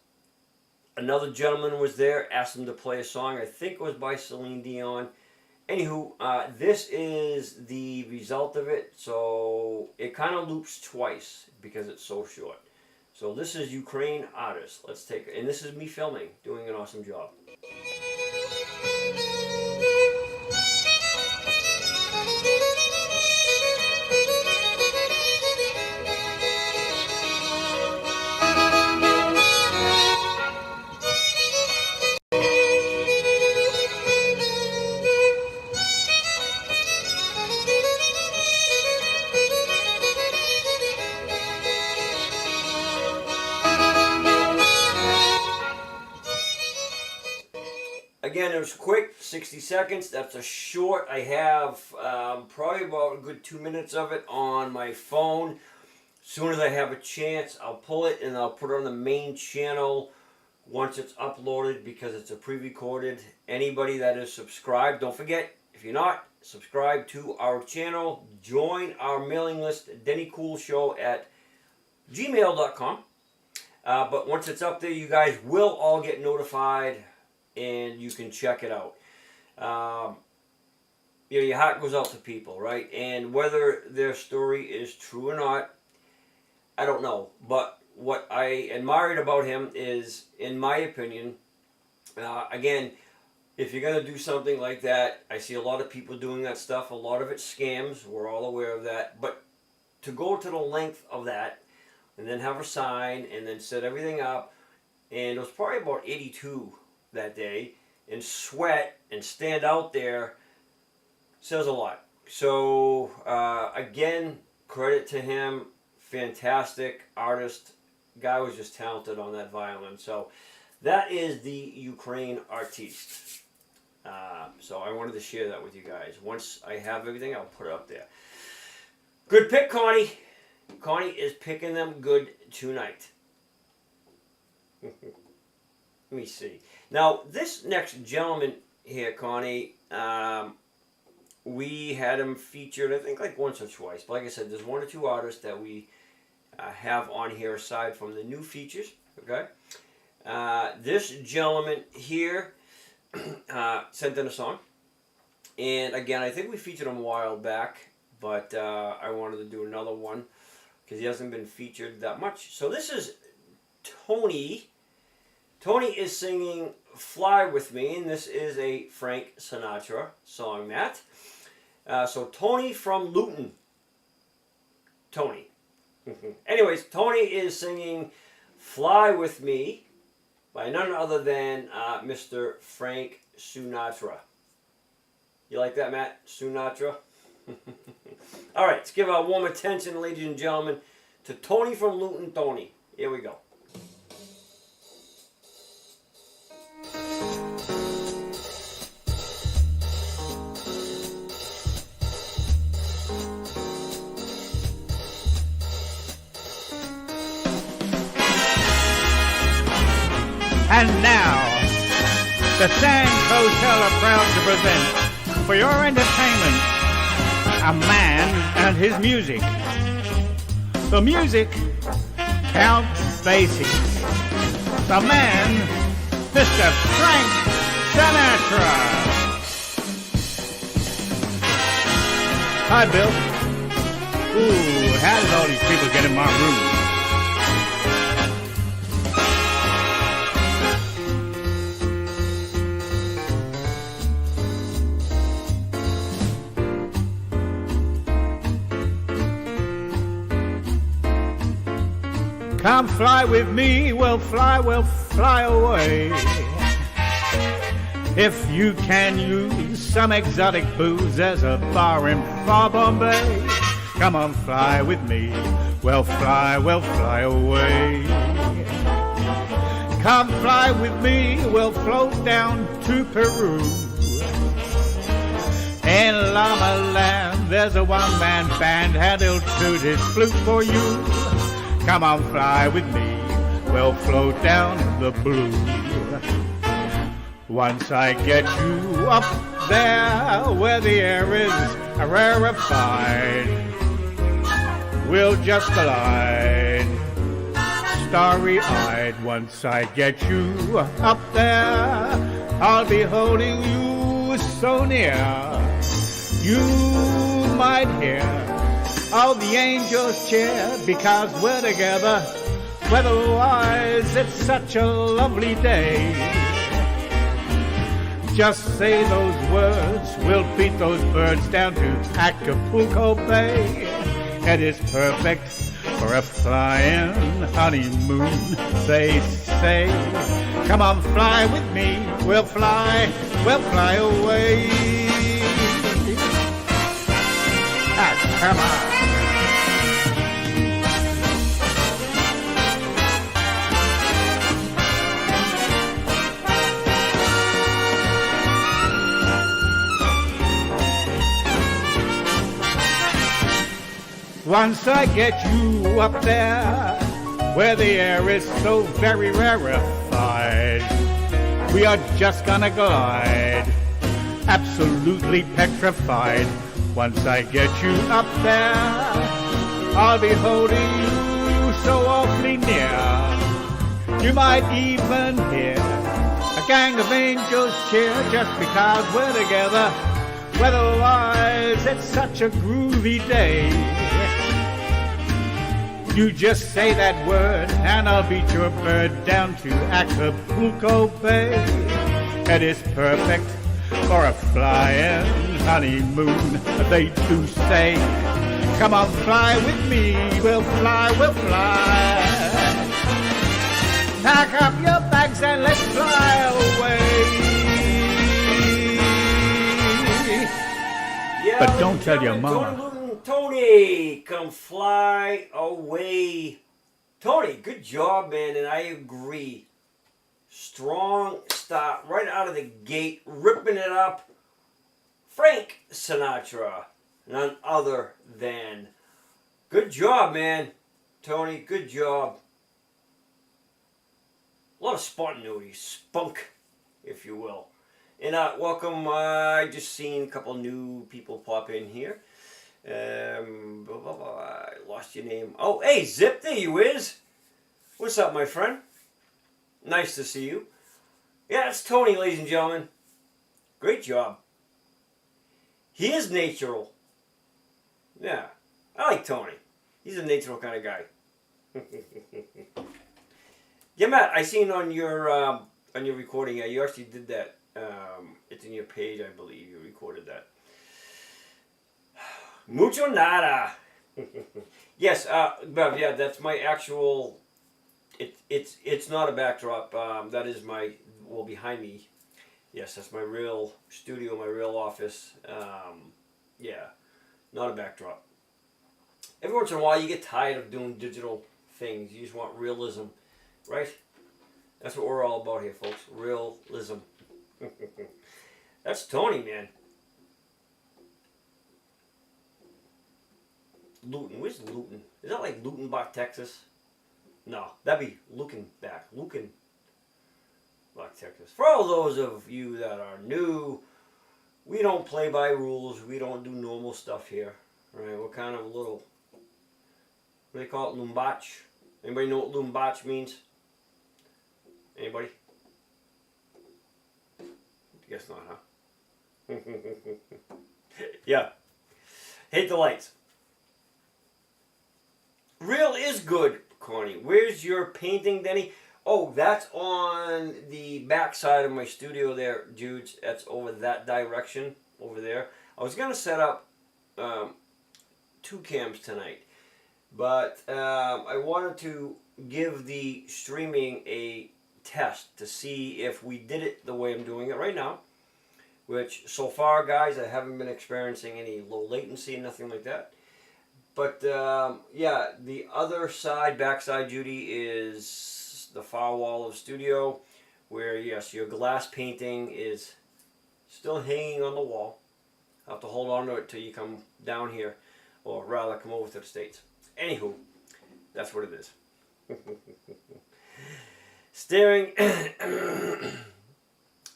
another gentleman was there, asked him to play a song. I think it was by Celine Dion. Anywho, this is the result of it. So it kind of loops twice because it's so short. So this is Ukraine artist. Let's take it. And this is me filming, doing an awesome job. Again, it was quick, 60 seconds. That's a short. I have probably about a good 2 minutes of it on my phone. As soon as I have a chance, I'll pull it and I'll put it on the main channel once it's uploaded because it's a pre-recorded. Anybody that is subscribed, don't forget, if you're not, subscribe to our channel. Join our mailing list, DennyCoolShow at gmail.com. But once it's up there, you guys will all get notified and you can check it out. You know, your heart goes out to people, right? And whether their story is true or not, I don't know. But what I admired about him is, in my opinion, again, if you're going to do something like that, I see a lot of people doing that stuff. A lot of it's scams. We're all aware of that. But to go to the length of that, and then have a sign, and then set everything up, and it was probably about 82 that day, and sweat and stand out there, says a lot. So again, credit to him, fantastic artist, guy was just talented on that violin. So that is the Ukraine artiste. So I wanted to share that with you guys. Once I have everything, I'll put it up there. Good pick, Connie. Connie is picking them good tonight. Let me see. Now, this next gentleman here, Connie, we had him featured, I think, like once or twice. But like I said, there's one or two artists that we have on here aside from the new features, okay? This gentleman here sent in a song. And again, I think we featured him a while back, but I wanted to do another one because he hasn't been featured that much. So this is Tony. Tony is singing Fly With Me, and this is a Frank Sinatra song, Matt. So Tony from Luton. Tony. Anyways, Tony is singing Fly With Me by none other than Mr. Frank Sinatra. You like that, Matt? Sinatra? All right, let's give our warm attention, ladies and gentlemen, to Tony from Luton. Tony. Here we go. And now, the SINGSNAP are proud to present, for your entertainment, a man and his music. The music, Count Basie. The man, Mr. Frank Sinatra. Hi, Bill. Ooh, how did all these people get in my room? Come fly with me, we'll fly away. If you can use some exotic booze, there's a bar in far Bombay. Come on, fly with me, we'll fly away. Come fly with me, we'll float down to Peru. In Llama Land, there's a one-man band, and he'll toot his flute for you. Come on, fly with me, we'll float down in the blue. Once I get you up there where the air is rarefied. We'll just glide, starry-eyed. Once I get you up there, I'll be holding you so near. You might hear all the angels cheer because we're together. Weather-wise, it's such a lovely day. Just say those words, we'll beat those birds down to Acapulco Bay. It is perfect for a flying honeymoon, they say. Come on, fly with me, we'll fly away. Ah, come on. Once I get you up there, where the air is so very rarefied, we are just gonna glide, absolutely petrified. Once I get you up there, I'll be holding you so awfully near. You might even hear a gang of angels cheer just because we're together. Weather-wise, it's such a groovy day. You just say that word and I'll beat your bird down to Acapulco Bay. It is perfect for a flying honeymoon, they do say. Come on, fly with me, we'll fly. Pack up your bags and let's fly away. Yeah, but don't tell your mama. Tony, come fly away. Tony, good job, man, and I agree. Strong start right out of the gate, ripping it up. Frank Sinatra, none other than. Good job, man. Tony, good job. A lot of spontaneity, spunk, if you will. And welcome, I just seen a couple new people pop in here. I lost your name. Oh, hey, Zip, there you is. What's up, my friend? Nice to see you. Yeah, it's Tony, ladies and gentlemen. Great job. He is natural. Yeah, I like Tony. He's a natural kind of guy. Yeah, Matt, I seen on your recording. You actually did that. It's in your page, I believe. You recorded that. Mucho nada. Yes, Bev, yeah, that's my actual. It's not a backdrop. That is my behind me. Yes, that's my real studio, my real office. Yeah, not a backdrop. Every once in a while, you get tired of doing digital things. You just want realism, right? That's what we're all about here, folks. Realism. That's Tony, man. Luton. Where's Luton? Is that like Lutonbach, Texas? No, that'd be Lukenbach. Lukenbach, Texas. For all those of you that are new, we don't play by rules. We don't do normal stuff here. Right? We're kind of a little, what do they call it? Lumbach. Anybody know what Lumbach means? Anybody? I guess not, huh? Yeah. Hate the lights. Real is good, Connie. Where's your painting, Denny? Oh, that's on the back side of my studio there, dudes. That's over that direction, over there. I was going to set up 2 cams tonight, but I wanted to give the streaming a test to see if we did it the way I'm doing it right now, which so far, guys, I haven't been experiencing any low latency, nothing like that. But yeah, the other side, backside, Judy, is the far wall of the studio, where yes, your glass painting is still hanging on the wall. I'll have to hold on to it till you come down here, or rather come over to the States. Anywho, that's what it is. Staring.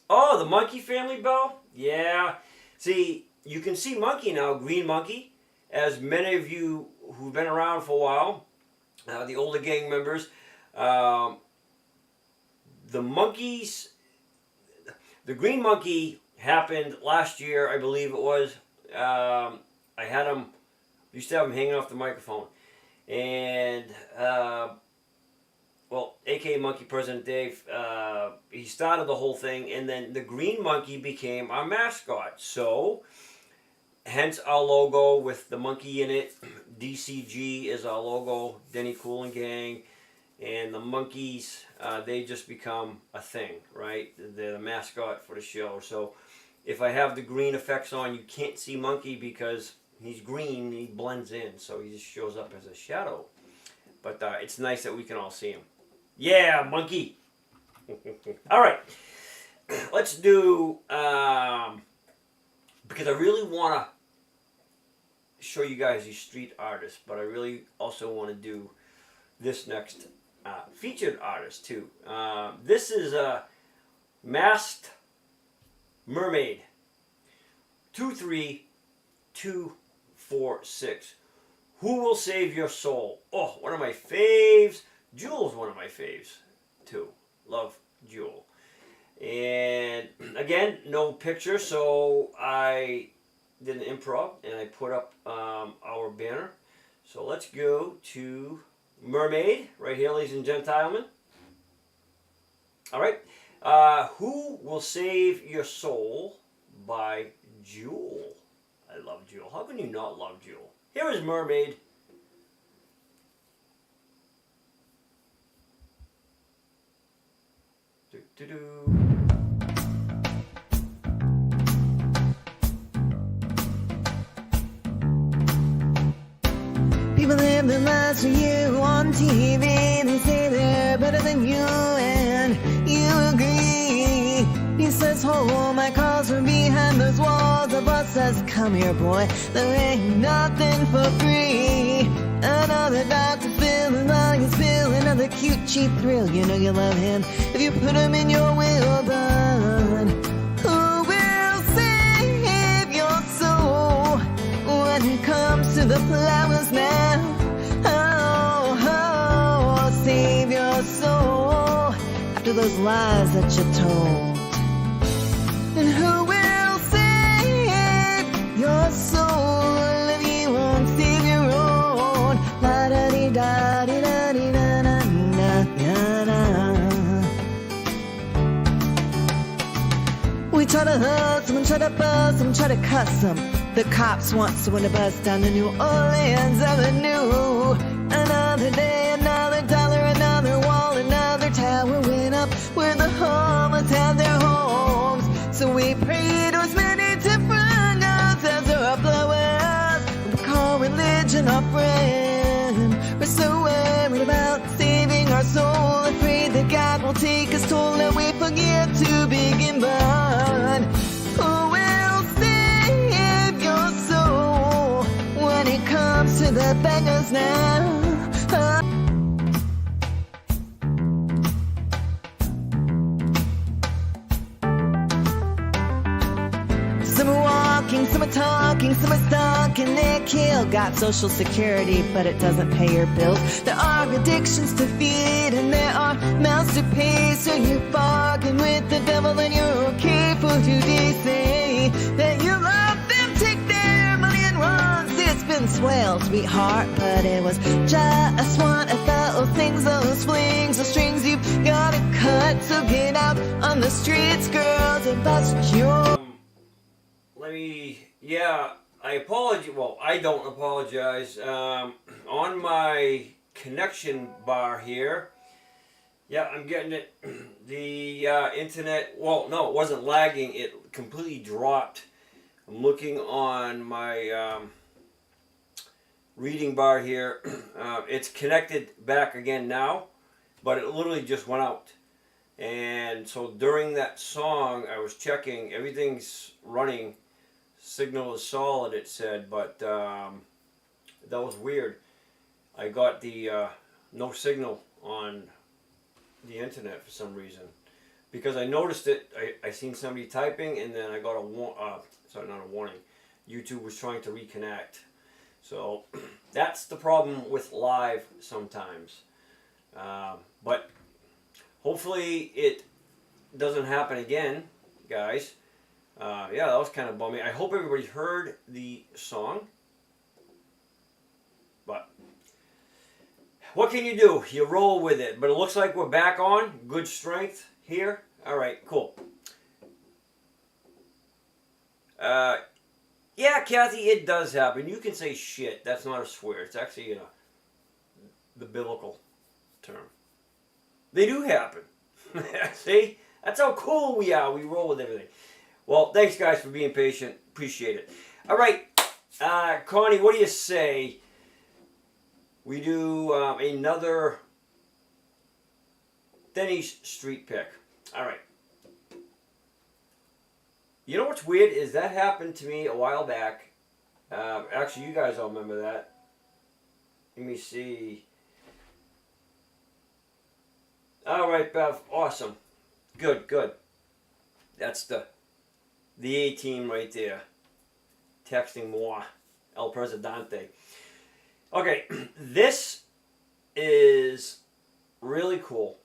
Oh, the monkey family, Belle? Yeah. See, you can see monkey now, green monkey, as many of you who've been around for a while, the older gang members, the monkeys, the green monkey happened last year, I believe it was. I had him, used to have him hanging off the microphone. And, well, aka Monkey President Dave, he started the whole thing, and then the green monkey became our mascot. So, hence our logo with the monkey in it. DCG is our logo, Denny Cool and Gang. And the monkeys, they just become a thing, right? They're the mascot for the show. So, if I have the green effects on, you can't see monkey because he's green and he blends in. So, he just shows up as a shadow. But it's nice that we can all see him. Yeah, monkey. All right. Let's do, because I really want to show you guys these street artists, but I really also want to do this next featured artist too. This is a Masked Mermaid 23246. Who Will Save Your Soul? Oh, one of my faves. Jewel's one of my faves too. Love Jewel. And again, no picture, so I did an improv and I put up our banner. So let's go to Mermaid right here, ladies and gentlemen. All right. Who Will Save Your Soul by Jewel. I love Jewel. How can you not love Jewel? Here is Mermaid. Do-do-do. People live their lives for you on TV. They say they're better than you, and you agree. He says, hold my calls from behind those walls. The boss says, come here, boy. There ain't nothing for free. Another doctor feeling like he's feeling another cute, cheap thrill. You know you love him if you put him in your will, but who will save your soul when it comes to the flowers now? Oh, oh, save your soul after those lies that you told. And who will save your soul if you won't save your own? La da dee da dee da dee da da da da. We try to hurt someone, try to bust them, try to cuss them. The cops want someone to bust down the New Orleans Avenue. Another day, another dollar, another wall, another tower went up where the homeless have their homes. So we pray to as many different gods as there are flowers. We call religion our friend. We're so worried about saving our soul, afraid that God will take us toll and we forget to begin. But who will save your soul when it comes to the beggars now? Some are walking, some are talking, some are stuck in their kill. Got social security, but it doesn't pay your bills. There are addictions to feed, and there are mouths to pay. So you bargain with the devil, and you're okay for 2 days. Say that you love them, take their money and run. See, it's been swell, sweetheart, but it was just one of those things, those flings, those strings you've gotta cut. So get out on the streets, girls, and bust your... I apologize. Well, I don't apologize. On my connection bar here, I'm getting it. The internet, well, no, it wasn't lagging. It completely dropped. I'm looking on my reading bar here. It's connected back again now, but it literally just went out. And so during that song, I was checking, everything's running. Signal is solid, it said, but that was weird. I got the no signal on the internet for some reason, because I noticed it. I seen somebody typing, and then I got a not a warning. YouTube was trying to reconnect. So that's the problem with live sometimes. But hopefully it doesn't happen again, guys. Yeah, that was kind of bummy. I hope everybody heard the song. But what can you do? You roll with it. But it looks like we're back on. Good strength here. All right, cool. Yeah, Kathy, it does happen. You can say shit. That's not a swear. It's actually the biblical term. They do happen. See? That's how cool we are. We roll with everything. Well, thanks, guys, for being patient. Appreciate it. All right. Connie, what do you say? We do another Denny's street pick. All right. You know what's weird is that happened to me a while back. Actually, you guys all remember that. Let me see. All right, Bev. Awesome. Good, good. That's the A-team right there. Texting more. El Presidente. Okay, this is really cool.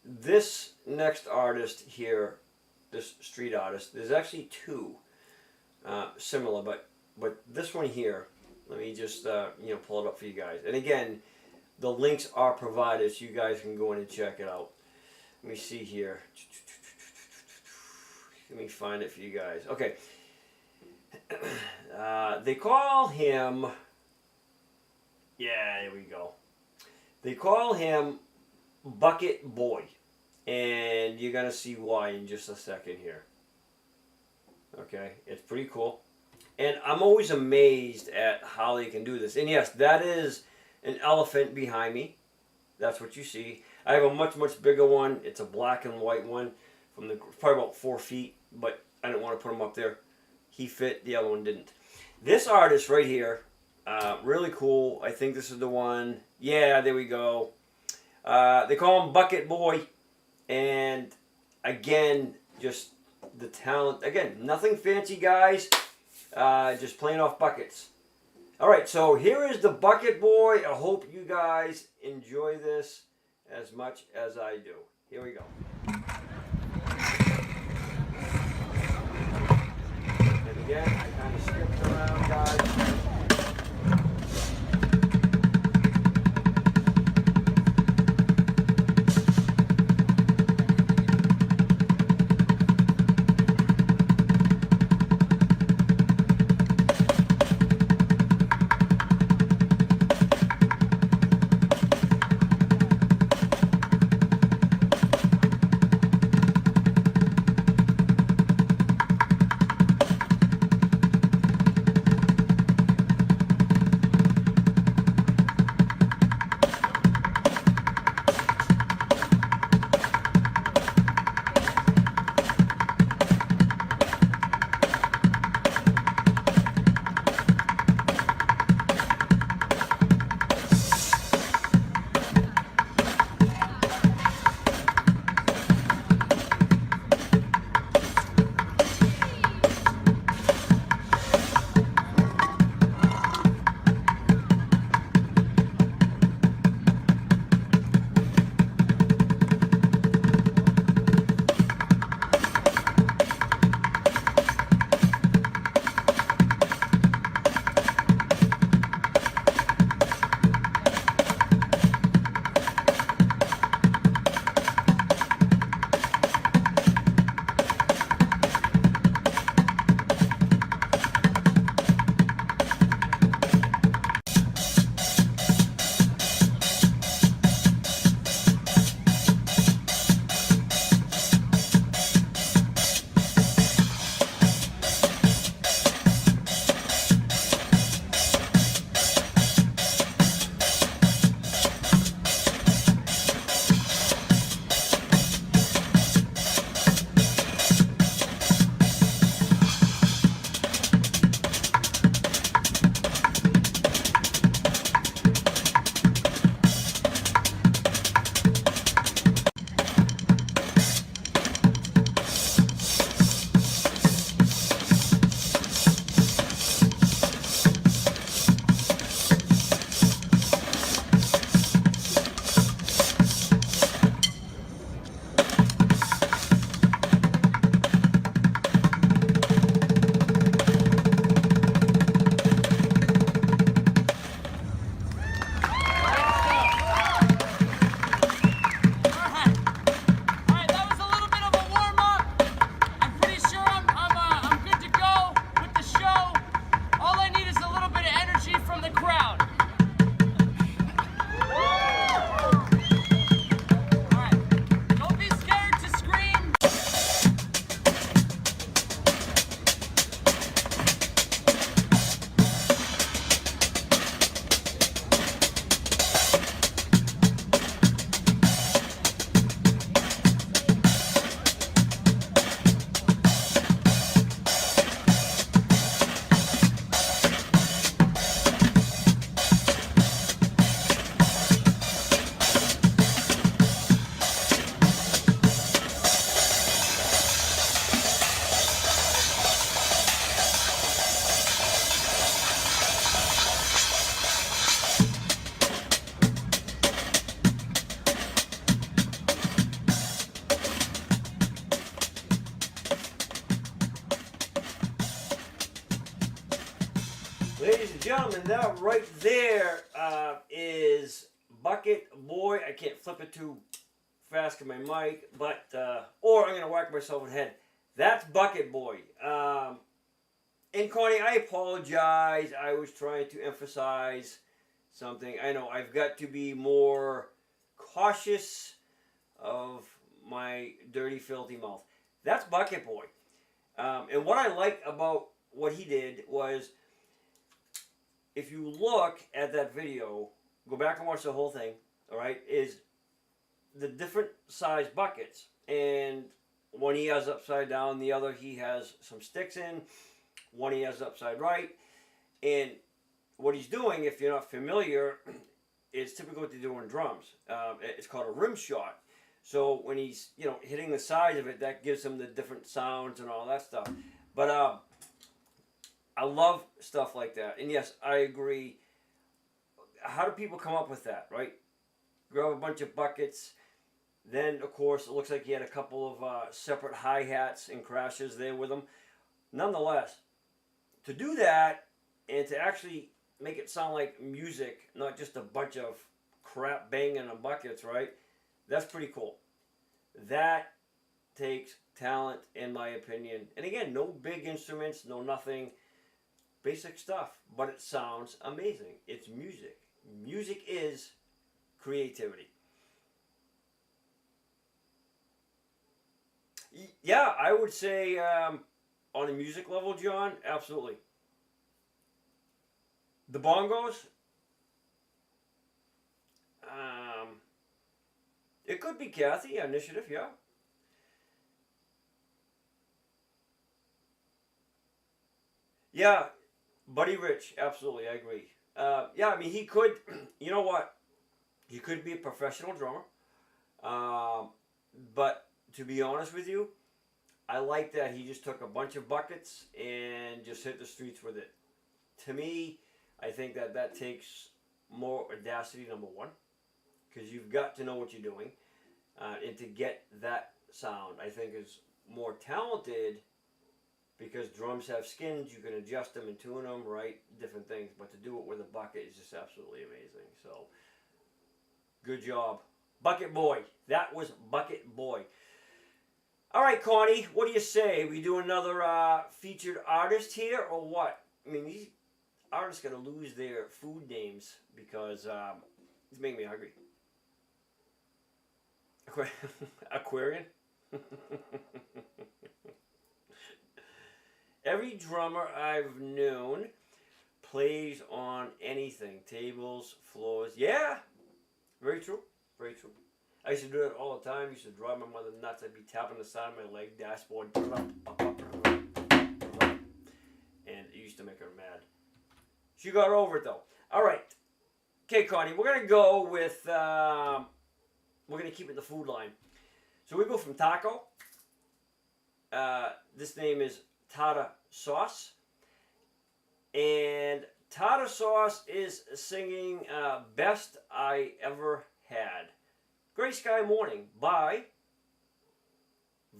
This next artist here, this street artist, there's actually two similar, but this one here, let me just pull it up for you guys. And again, the links are provided so you guys can go in and check it out. Let me see here. Let me find it for you guys. Okay. They call him, yeah, there we go. They call him Bucket Boy. And you're going to see why in just a second here. Okay, it's pretty cool. And I'm always amazed at how they can do this. And yes, that is an elephant behind me. That's what you see. I have a much, much bigger one. It's a black and white one. Probably about 4 feet. But I didn't want to put him up there. He fit, the other one didn't. This artist right here, really cool. I think this is the one. Yeah, there we go. They call him Bucket Boy. And again, just the talent. Again, nothing fancy, guys. Just playing off buckets. All right, so here is the Bucket Boy. I hope you guys enjoy this as much as I do. Here we go. And again, I kind of skipped around, guys. gentlemen, that right there is Bucket Boy. I can't flip it too fast with my mic, but or I'm gonna whack myself in the head. That's Bucket Boy. And Connie, I apologize. I was trying to emphasize something. I know I've got to be more cautious of my dirty, filthy mouth. That's Bucket Boy. And what I like about what he did was, if you look at that video, go back and watch the whole thing, all right, is the different size buckets. And one he has upside down, the other he has some sticks in, one he has upside right. And what he's doing, if you're not familiar, is typically what they do in drums. It's called a rim shot. So when he's, you know, hitting the sides of it, that gives him the different sounds and all that stuff. But I love stuff like that. And yes, I agree. How do people come up with that, right? Grab a bunch of buckets. Then, of course, it looks like he had a couple of separate hi-hats and crashes there with him. Nonetheless, to do that and to actually make it sound like music, not just a bunch of crap banging on buckets, right? That's pretty cool. That takes talent, in my opinion. And again, no big instruments, no nothing. Basic stuff, but it sounds amazing. It's music. Music is creativity. Yeah, I would say on a music level, John, absolutely. The bongos, it could be Kathy, Initiative, yeah. Yeah, Buddy Rich, absolutely, I agree. Yeah, I mean, he could, you know what? He could be a professional drummer. But to be honest with you, I like that he just took a bunch of buckets and just hit the streets with it. To me, I think that takes more audacity, number one, because you've got to know what you're doing. And to get that sound, I think, is more talented, because drums have skins, you can adjust them and tune them, right? Different things. But to do it with a bucket is just absolutely amazing. So, good job. Bucket Boy. That was Bucket Boy. All right, Connie, what do you say? We do another featured artist here, or what? I mean, these artists going to lose their food names because it's making me hungry. Aquarian? Every drummer I've known plays on anything. Tables, floors. Yeah, very true. Very true. I used to do it all the time. I used to drive my mother nuts. I'd be tapping the side of my leg, dashboard. And it used to make her mad. She got over it, though. All right. Okay, Connie, we're going to go with, we're going to keep it the food line. So we go from taco. This name is TartarSauce. And TartarSauce is singing Best I Ever Had. Gray Sky Morning by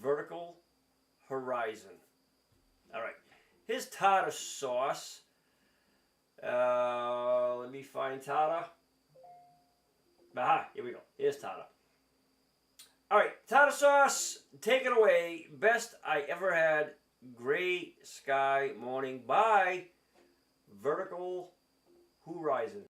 Vertical Horizon. All right. Here's TartarSauce. Let me find Tartar. Aha, here we go. Here's Tartar. All right, TartarSauce, take it away. Best I Ever Had, Gray Sky Morning by Vertical Horizon.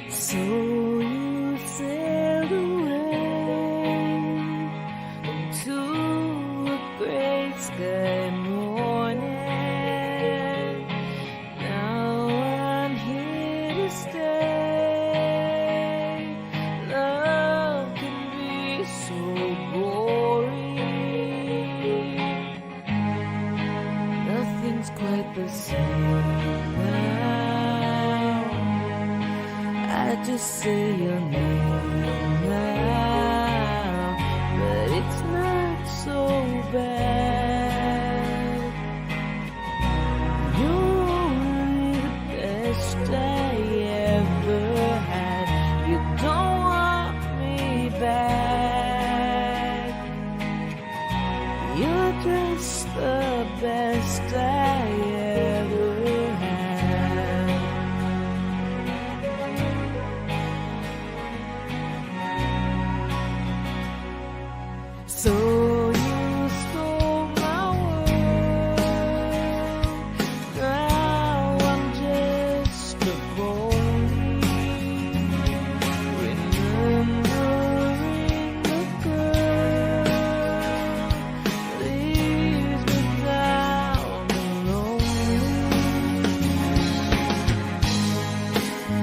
So you sailed away into a great sky morning. Now I'm here to stay. Love can be so boring. Nothing's quite the same now. I just say your name now, You're just the best I ever had. So you stole my world. Now I'm just a boy, remembering the girl leaves me down alone.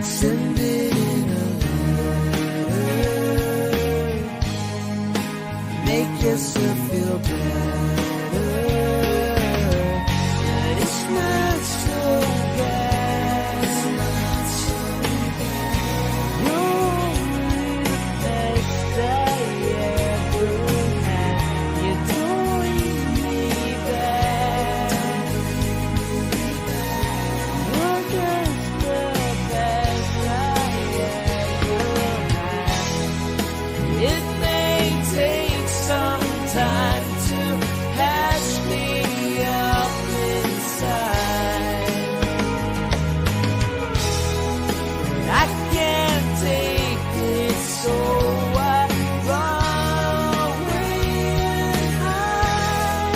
Send it in a letter, make yourself feel better, but it's not so bad. It's not so bad. You're the best I ever had. You're doing me bad. You're just the best I ever had. It may take some time to patch me up inside. I can't take it, so I run away and hide.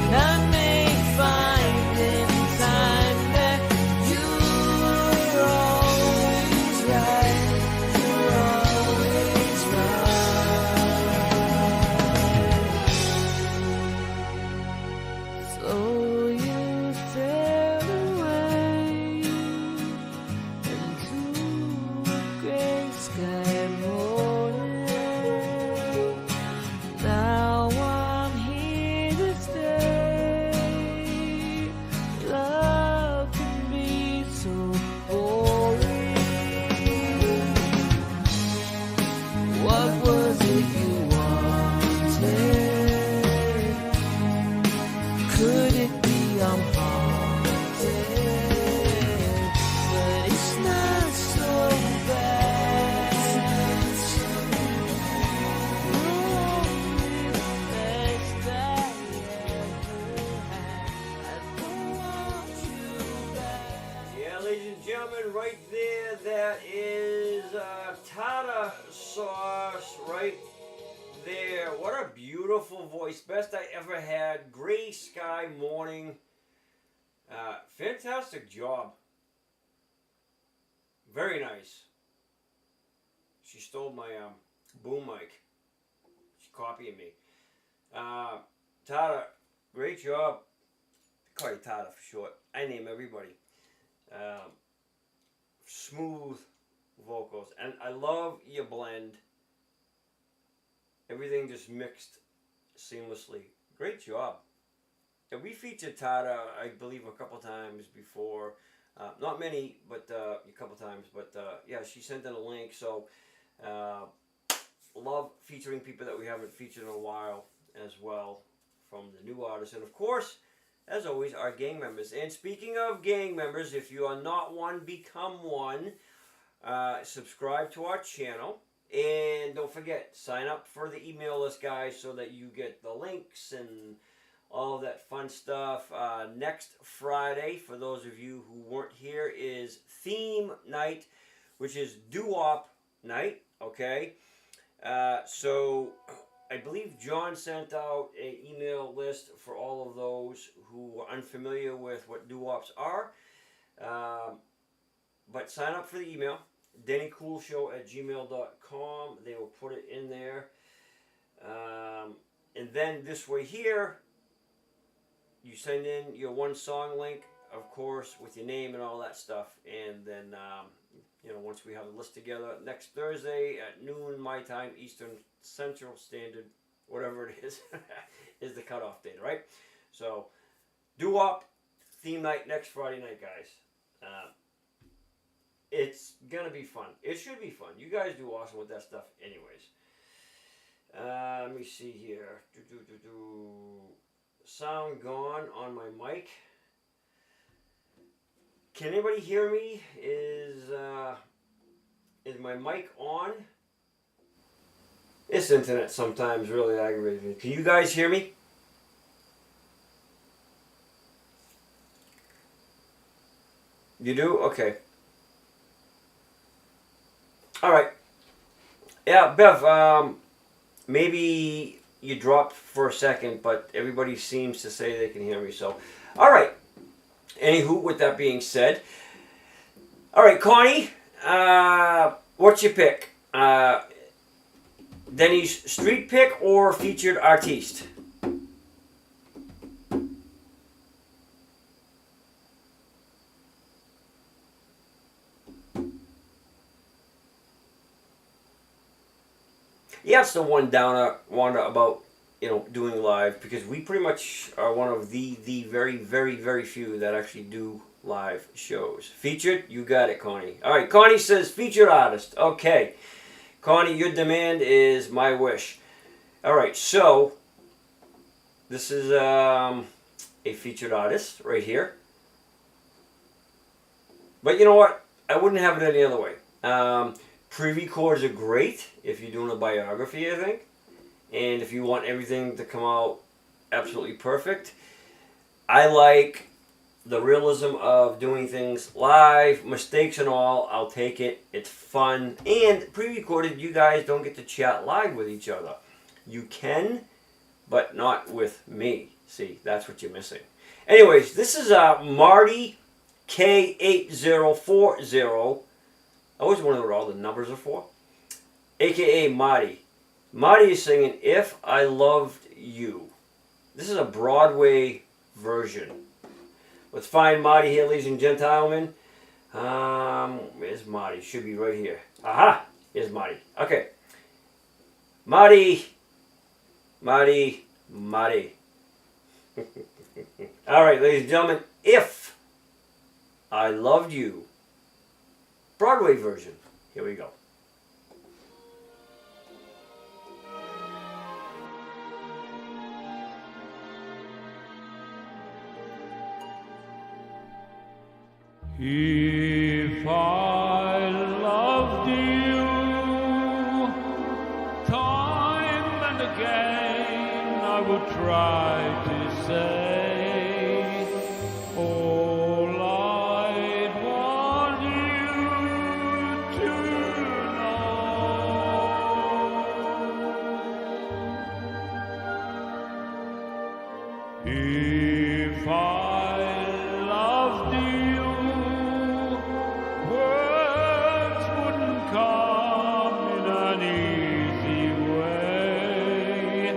And I may find in time that you're always right. You're always right. So you sail away into a gray sky morning. Now I'm here to stay. Love can be so boring. What was it you wanted? Could it be I'm haunted? But it's not so bad. You're the best I ever had. I don't want you back. Yeah, ladies and gentlemen, right there, that is TartarSauce right there. What a beautiful voice. Best I ever had. Gray sky morning. Fantastic job. Very nice. She stole my boom mic. She's copying me. Tata, great job. I call you Tata for short. I name everybody. Smooth vocals, and I love your blend. Everything just mixed seamlessly. Great job. And we featured Tata, I believe, a couple times before. Not many, but a couple times. But yeah, she sent in a link. So love featuring people that we haven't featured in a while as well, from the new artists. And of course, as always, our gang members. And speaking of gang members, if you are not one, become one. Subscribe to our channel. And don't forget, sign up for the email list, guys, so that you get the links and all of that fun stuff. Next Friday, for those of you who weren't here, is theme night, which is doo-wop night, okay? So I believe John sent out an email list for all of those who are unfamiliar with what doo-wops are. But sign up for the email. DennyCoolShow@gmail.com. They will put it in there. And then this way here, you send in your one song link, of course, with your name and all that stuff. And then, you know, once we have the list together, next Thursday at noon, my time, Eastern Central Standard, whatever it is, is the cutoff date, right? So, doo-wop theme night next Friday night, guys. It's gonna be fun. It should be fun. You guys do awesome with that stuff anyways. Let me see here. Sound gone on my mic. Can anybody hear me? Is my mic on? This internet sometimes really aggravates me. Can you guys hear me? You do? Okay. Alright. Yeah, Bev, maybe you dropped for a second, but everybody seems to say they can hear me, so. Alright. Anywho, with that being said. Alright, Connie, what's your pick? Denny's street pick or featured artiste? Yeah, it's the one down Wanda about, doing live, because we pretty much are one of the very, very, very few that actually do live shows. Featured? You got it, Connie. All right, Connie says featured artist. Okay. Connie, your demand is my wish. All right, so this is a featured artist right here. But you know what? I wouldn't have it any other way. Pre-records are great if you're doing a biography, I think. And if you want everything to come out absolutely perfect. I like the realism of doing things live, mistakes and all. I'll take it. It's fun. And pre-recorded, you guys don't get to chat live with each other. You can, but not with me. See, that's what you're missing. Anyways, this is Marty K8040. I always wonder what all the numbers are for. AKA Marty. Marty is singing If I Loved You. This is a Broadway version. Let's find Marty here, ladies and gentlemen. Where's Marty? Should be right here. Aha! Here's Marty. Okay. Marty. Marty. Marty. Alright, ladies and gentlemen. If I Loved You. Broadway version. Here we go. If I loved you time and again, I would try to say all I'd want you to know. If I loved you, words wouldn't come in an easy way,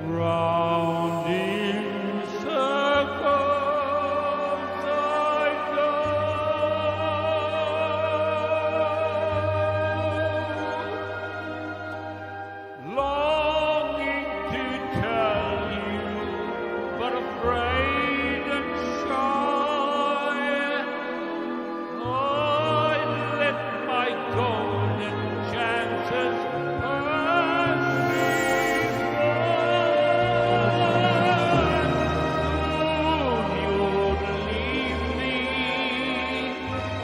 round in circles I'd go. Longing to tell you, but afraid and shy, I'd let my golden chances pass me by. Soon you'd leave me,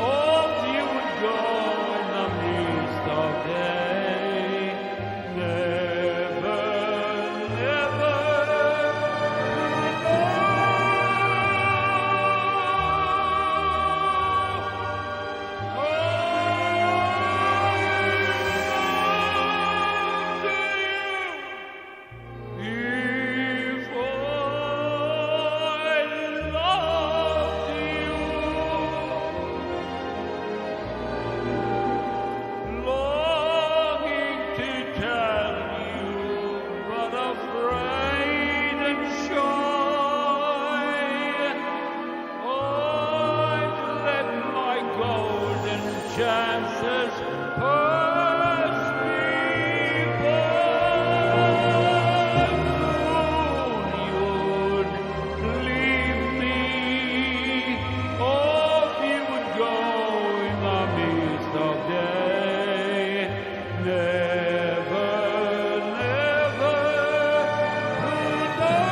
off you would go in the mist of day. Never, never chances pass me by. Soon you'd leave me, off you would go in the mist of day. Never, never to know.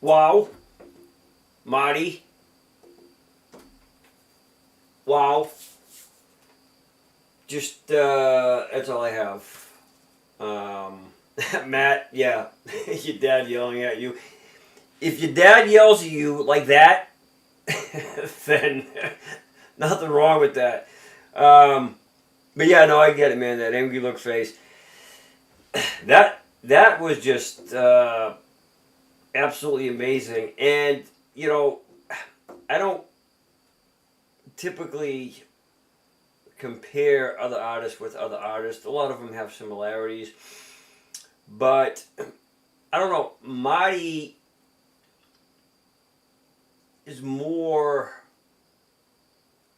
Wow. Marty. Wow. Just, that's all I have. Matt, yeah, your dad yelling at you. If your dad yells at you like that, then nothing wrong with that. But yeah, no, I get it, man. That angry look face. That was just absolutely amazing. And you know, I don't typically compare other artists with other artists. A lot of them have similarities, but I don't know. Marty is more.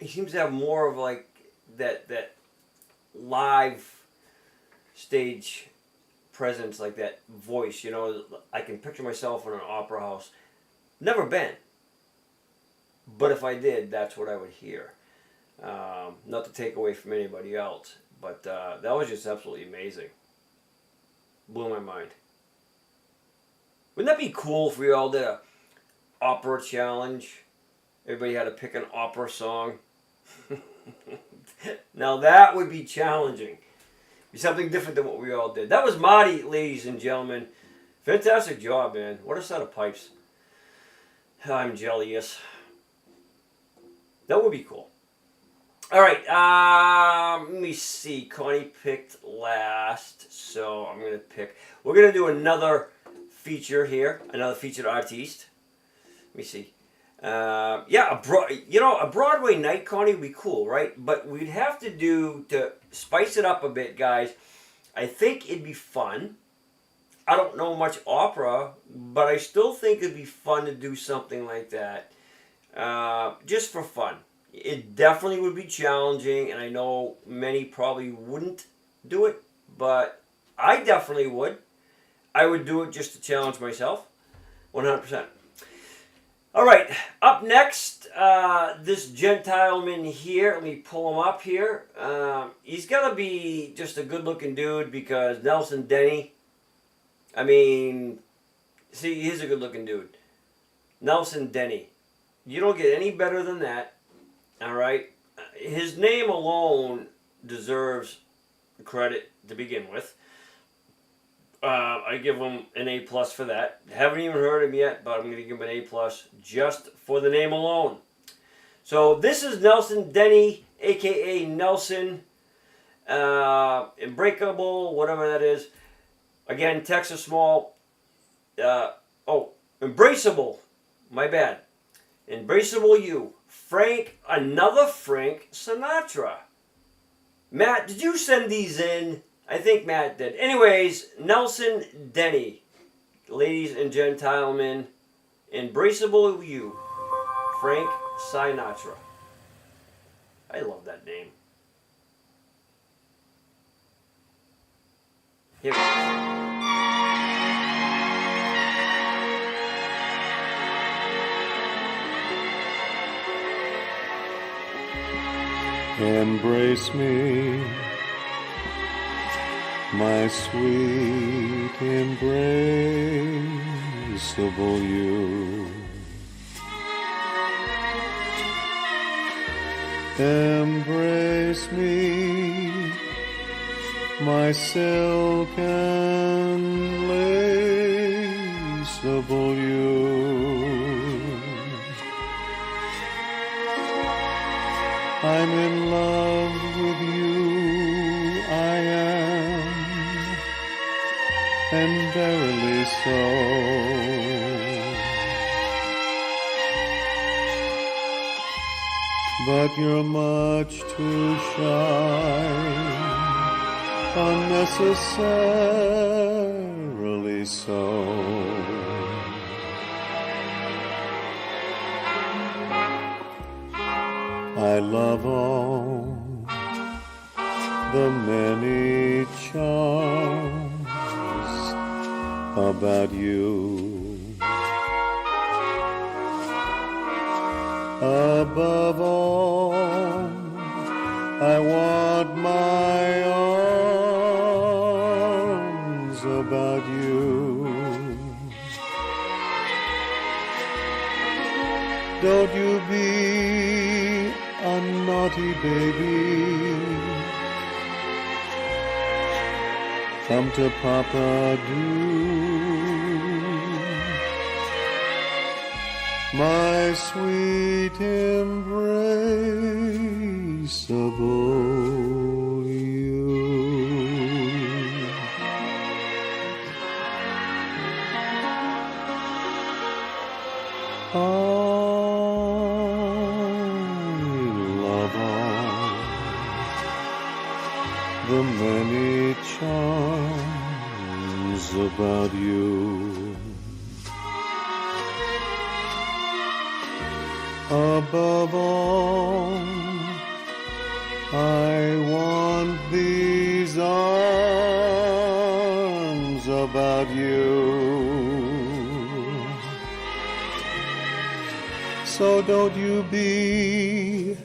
He seems to have more of like that live stage presence, like that voice. You know, I can picture myself in an opera house. Never been, but if I did, that's what I would hear. Not to take away from anybody else, but that was just absolutely amazing. Blew my mind. Wouldn't that be cool if we all did a opera challenge? Everybody had to pick an opera song. Now that would be challenging. Be something different than what we all did. That was Marty, ladies and gentlemen. Fantastic job, man. What a set of pipes. I'm jealous. That would be cool. All right, let me see. Connie picked last, so I'm going to pick. We're going to do another feature here, another featured artiste. Let me see. Yeah, a Broadway night, Connie, would be cool, right? But we'd have to to spice it up a bit, guys. I think it'd be fun. I don't know much opera, but I still think it'd be fun to do something like that. Just for fun. It definitely would be challenging, and I know many probably wouldn't do it, but I definitely would. I would do it just to challenge myself, 100%. All right, up next, this gentleman here, let me pull him up here. He's got to be just a good-looking dude because Nelson-Denny, I mean, see, he's a good-looking dude. Nelson-Denny. You don't get any better than that. All right, his name alone deserves credit to begin with. I give him an A+ for that. Haven't even heard him yet, but I'm going to give him an A+ just for the name alone. So this is Nelson-Denny, aka Nelson, Embraceable, whatever that is. Again, Texas Small. Embraceable. My bad. Embraceable You. Frank, another Frank Sinatra. Matt, did you send these in? I think Matt did. Anyways, Nelson-Denny. Ladies and gentlemen, Embraceable You. Frank Sinatra. I love that name. Here we go. Embrace me, my sweet embraceable you. Embrace me, my silk and laceable you. I'm in love with you, I am, and verily so. But you're much too shy, unnecessarily so. I love all the many charms about you. Above all, I want my arms about you. Don't you be a naughty baby. Come to Papa, do. My sweet embraceable you. I love all the many charms about you. Above all, I want these arms about you. So don't you be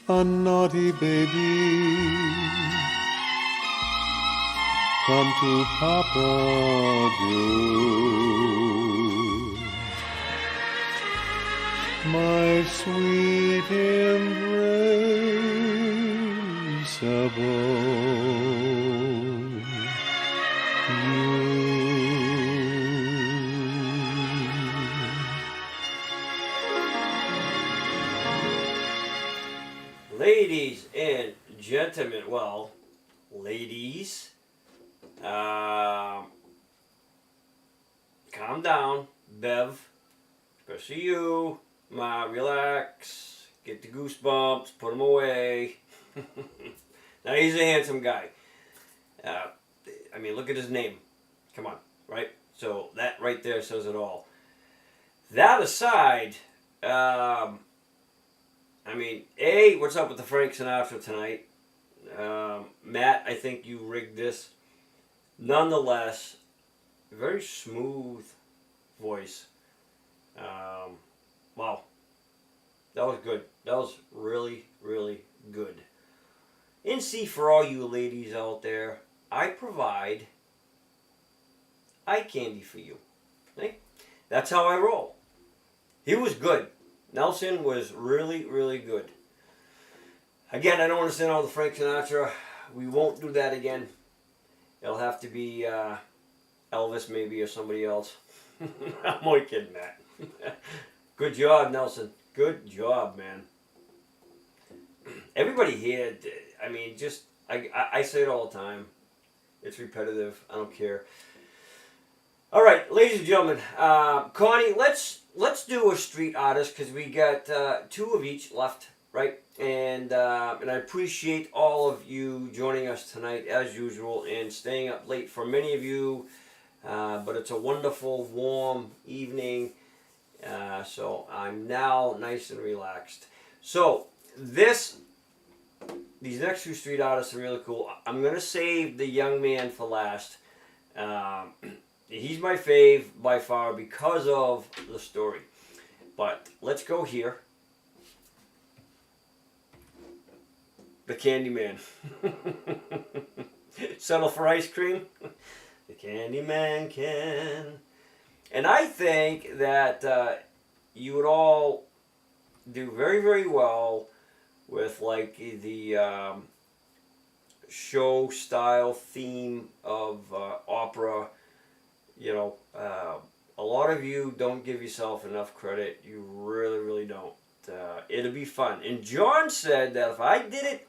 a naughty baby. Come to Papa, do. My sweet embraceable you. Ladies and gentlemen, well, ladies, calm down, Bev, especially you. Relax, get the goosebumps, put them away. Now he's a handsome guy. I mean, look at his name. Come on, right? So that right there says it all. That aside, I mean, what's up with the Frank Sinatra tonight? Matt, I think you rigged this. Nonetheless, very smooth voice. Wow, that was good. That was really, really good. And see, for all you ladies out there, I provide eye candy for you. Okay? That's how I roll. He was good. Nelson was really, really good. Again, I don't want to sing all the Frank Sinatra. We won't do that again. It'll have to be Elvis maybe or somebody else. I'm only kidding, Matt. Good job, Nelson. Good job, man. Everybody here, I mean, just, I say it all the time. It's repetitive. I don't care. All right, ladies and gentlemen, Connie, let's do a street artist because we got two of each left, right? And I appreciate all of you joining us tonight as usual and staying up late for many of you. But it's a wonderful, warm evening. So I'm now nice and relaxed. So these next two street artists are really cool. I'm going to save the young man for last. He's my fave by far because of the story. But let's go here. The Candyman. Settle for ice cream? The Candyman can. And I think that you would all do very, very well with like the show style theme of opera. You know, a lot of you don't give yourself enough credit. You really, really don't. It'll be fun. And John said that if I did it,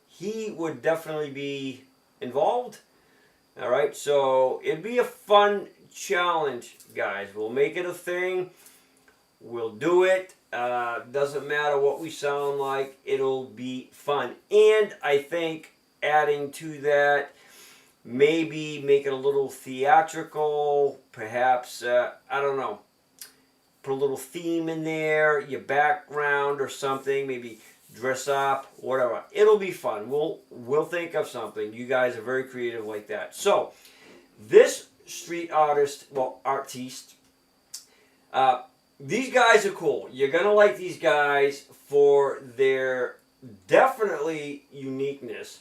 he would definitely be involved. All right, so it'd be a fun challenge, guys. We'll make it a thing. We'll do it. Doesn't matter what we sound like. It'll be fun. And I think adding to that, maybe make it a little theatrical. Perhaps, I don't know. Put a little theme in there, your background or something. Maybe dress up, whatever. It'll be fun. We'll think of something. You guys are very creative like that. So, this street artist, well, artiste, these guys are cool. You're gonna like these guys for their definitely uniqueness.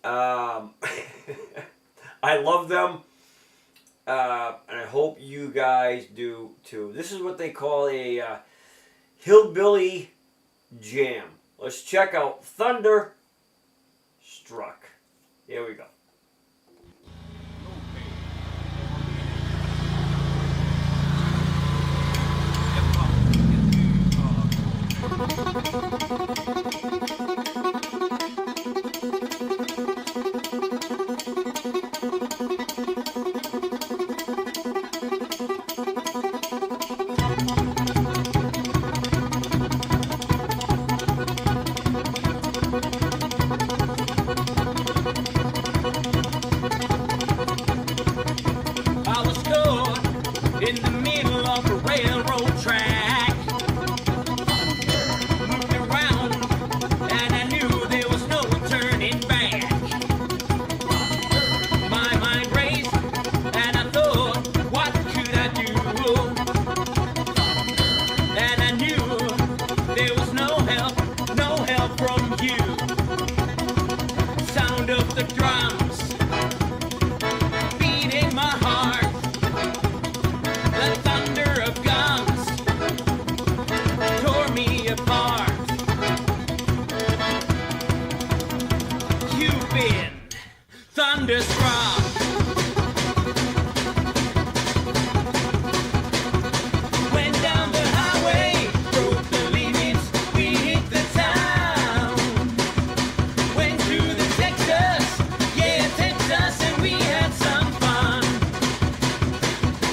I love them, and I hope you guys do too. This is what they call a hillbilly jam. Let's check out Thunderstruck. Here we go. I was caught in the middle of a railroad track. Moved around and I knew there was no turning back. My mind raced and I thought, what could I do? And I knew there was no help from you. Sound of the drums beating my heart, the thunder of guns tore me apart. You've been thunderstruck. Went down the highway, broke the limits, we hit the town. Went to the Texas, yeah, Texas, and we had some fun.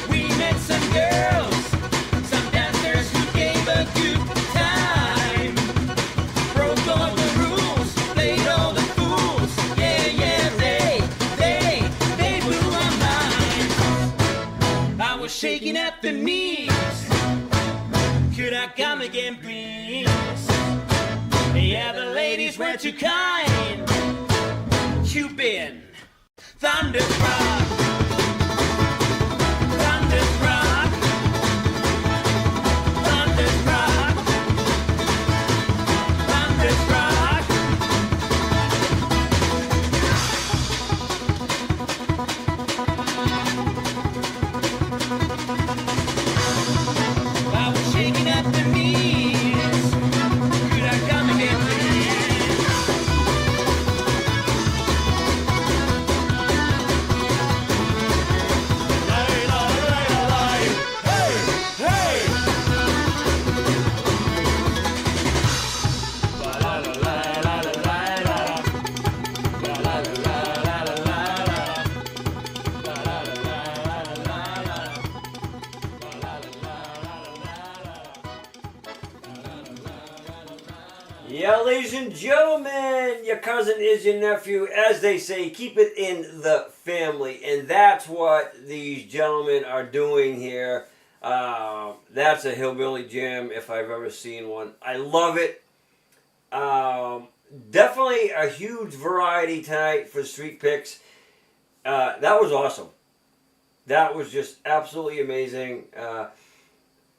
We met some girls, some dancers who gave a good time. Broke all the rules, played all the fools, yeah, yeah, they blew my mind. I was shaking at the knees, could I come again, please? Yeah, the ladies were too kind. You've been thunderstruck. Thunderstruck. Thunderstruck. Thunderstruck. I was shaking at the knees. Could I come again, please? Yeah, ladies and gentlemen, your cousin is your nephew. As they say, keep it in the family. And that's what these gentlemen are doing here. That's a hillbilly jam if I've ever seen one. I love it. Definitely a huge variety tonight for street picks. That was awesome. That was just absolutely amazing.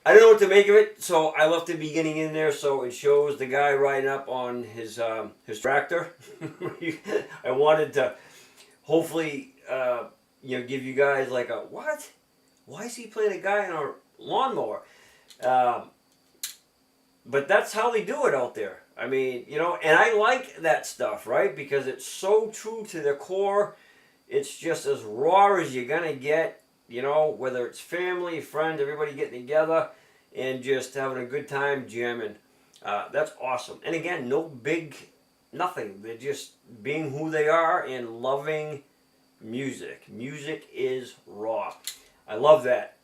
I don't know what to make of it, so I left the beginning in there so it shows the guy riding up on his tractor. I wanted to hopefully give you guys like a what? Why is he playing a guy on a lawnmower? But that's how they do it out there. I mean, and I like that stuff, right? Because it's so true to the core. It's just as raw as you're gonna get. Whether it's family, friends, everybody getting together and just having a good time jamming. That's awesome. And again, no big nothing. They're just being who they are and loving music. Music is raw. I love that.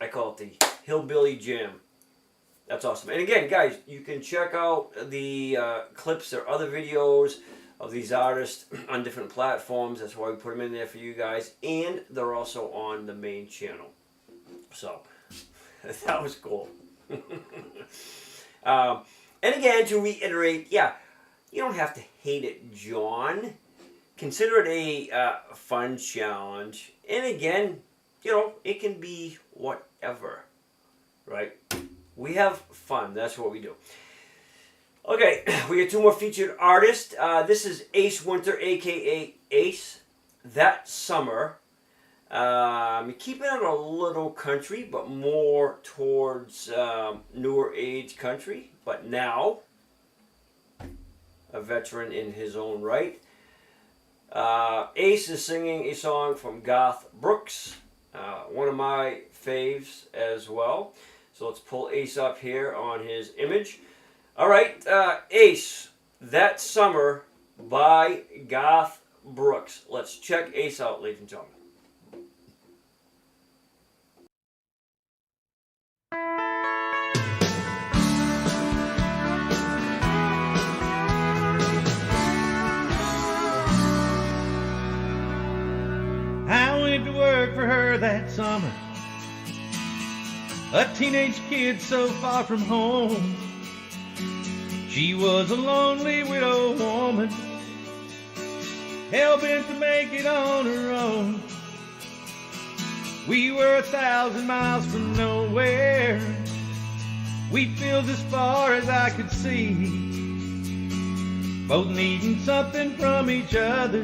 I call it the Hillbilly Jam. That's awesome. And again, guys, you can check out the clips or other videos of these artists on different platforms. That's why we put them in there for you guys. And they're also on the main channel. So, that was cool. And again, to reiterate, yeah, you don't have to hate it, John. Consider it a fun challenge. And again, it can be whatever. right? We have fun. That's what we do. Okay, we got two more featured artists. This is Ace Winter, a.k.a. Ace. That Summer. Keeping it a little country, but more towards newer age country. But now, a veteran in his own right. Ace is singing a song from Garth Brooks, one of my faves as well. So let's pull Ace up here on his image. All right, Ace, That Summer by Garth Brooks. Let's check Ace out, ladies and gentlemen. I went to work for her that summer, a teenage kid so far from home. She was a lonely widow woman, hell-bent to make it on her own. We were 1,000 miles from nowhere, we filled as far as I could see, both needing something from each other,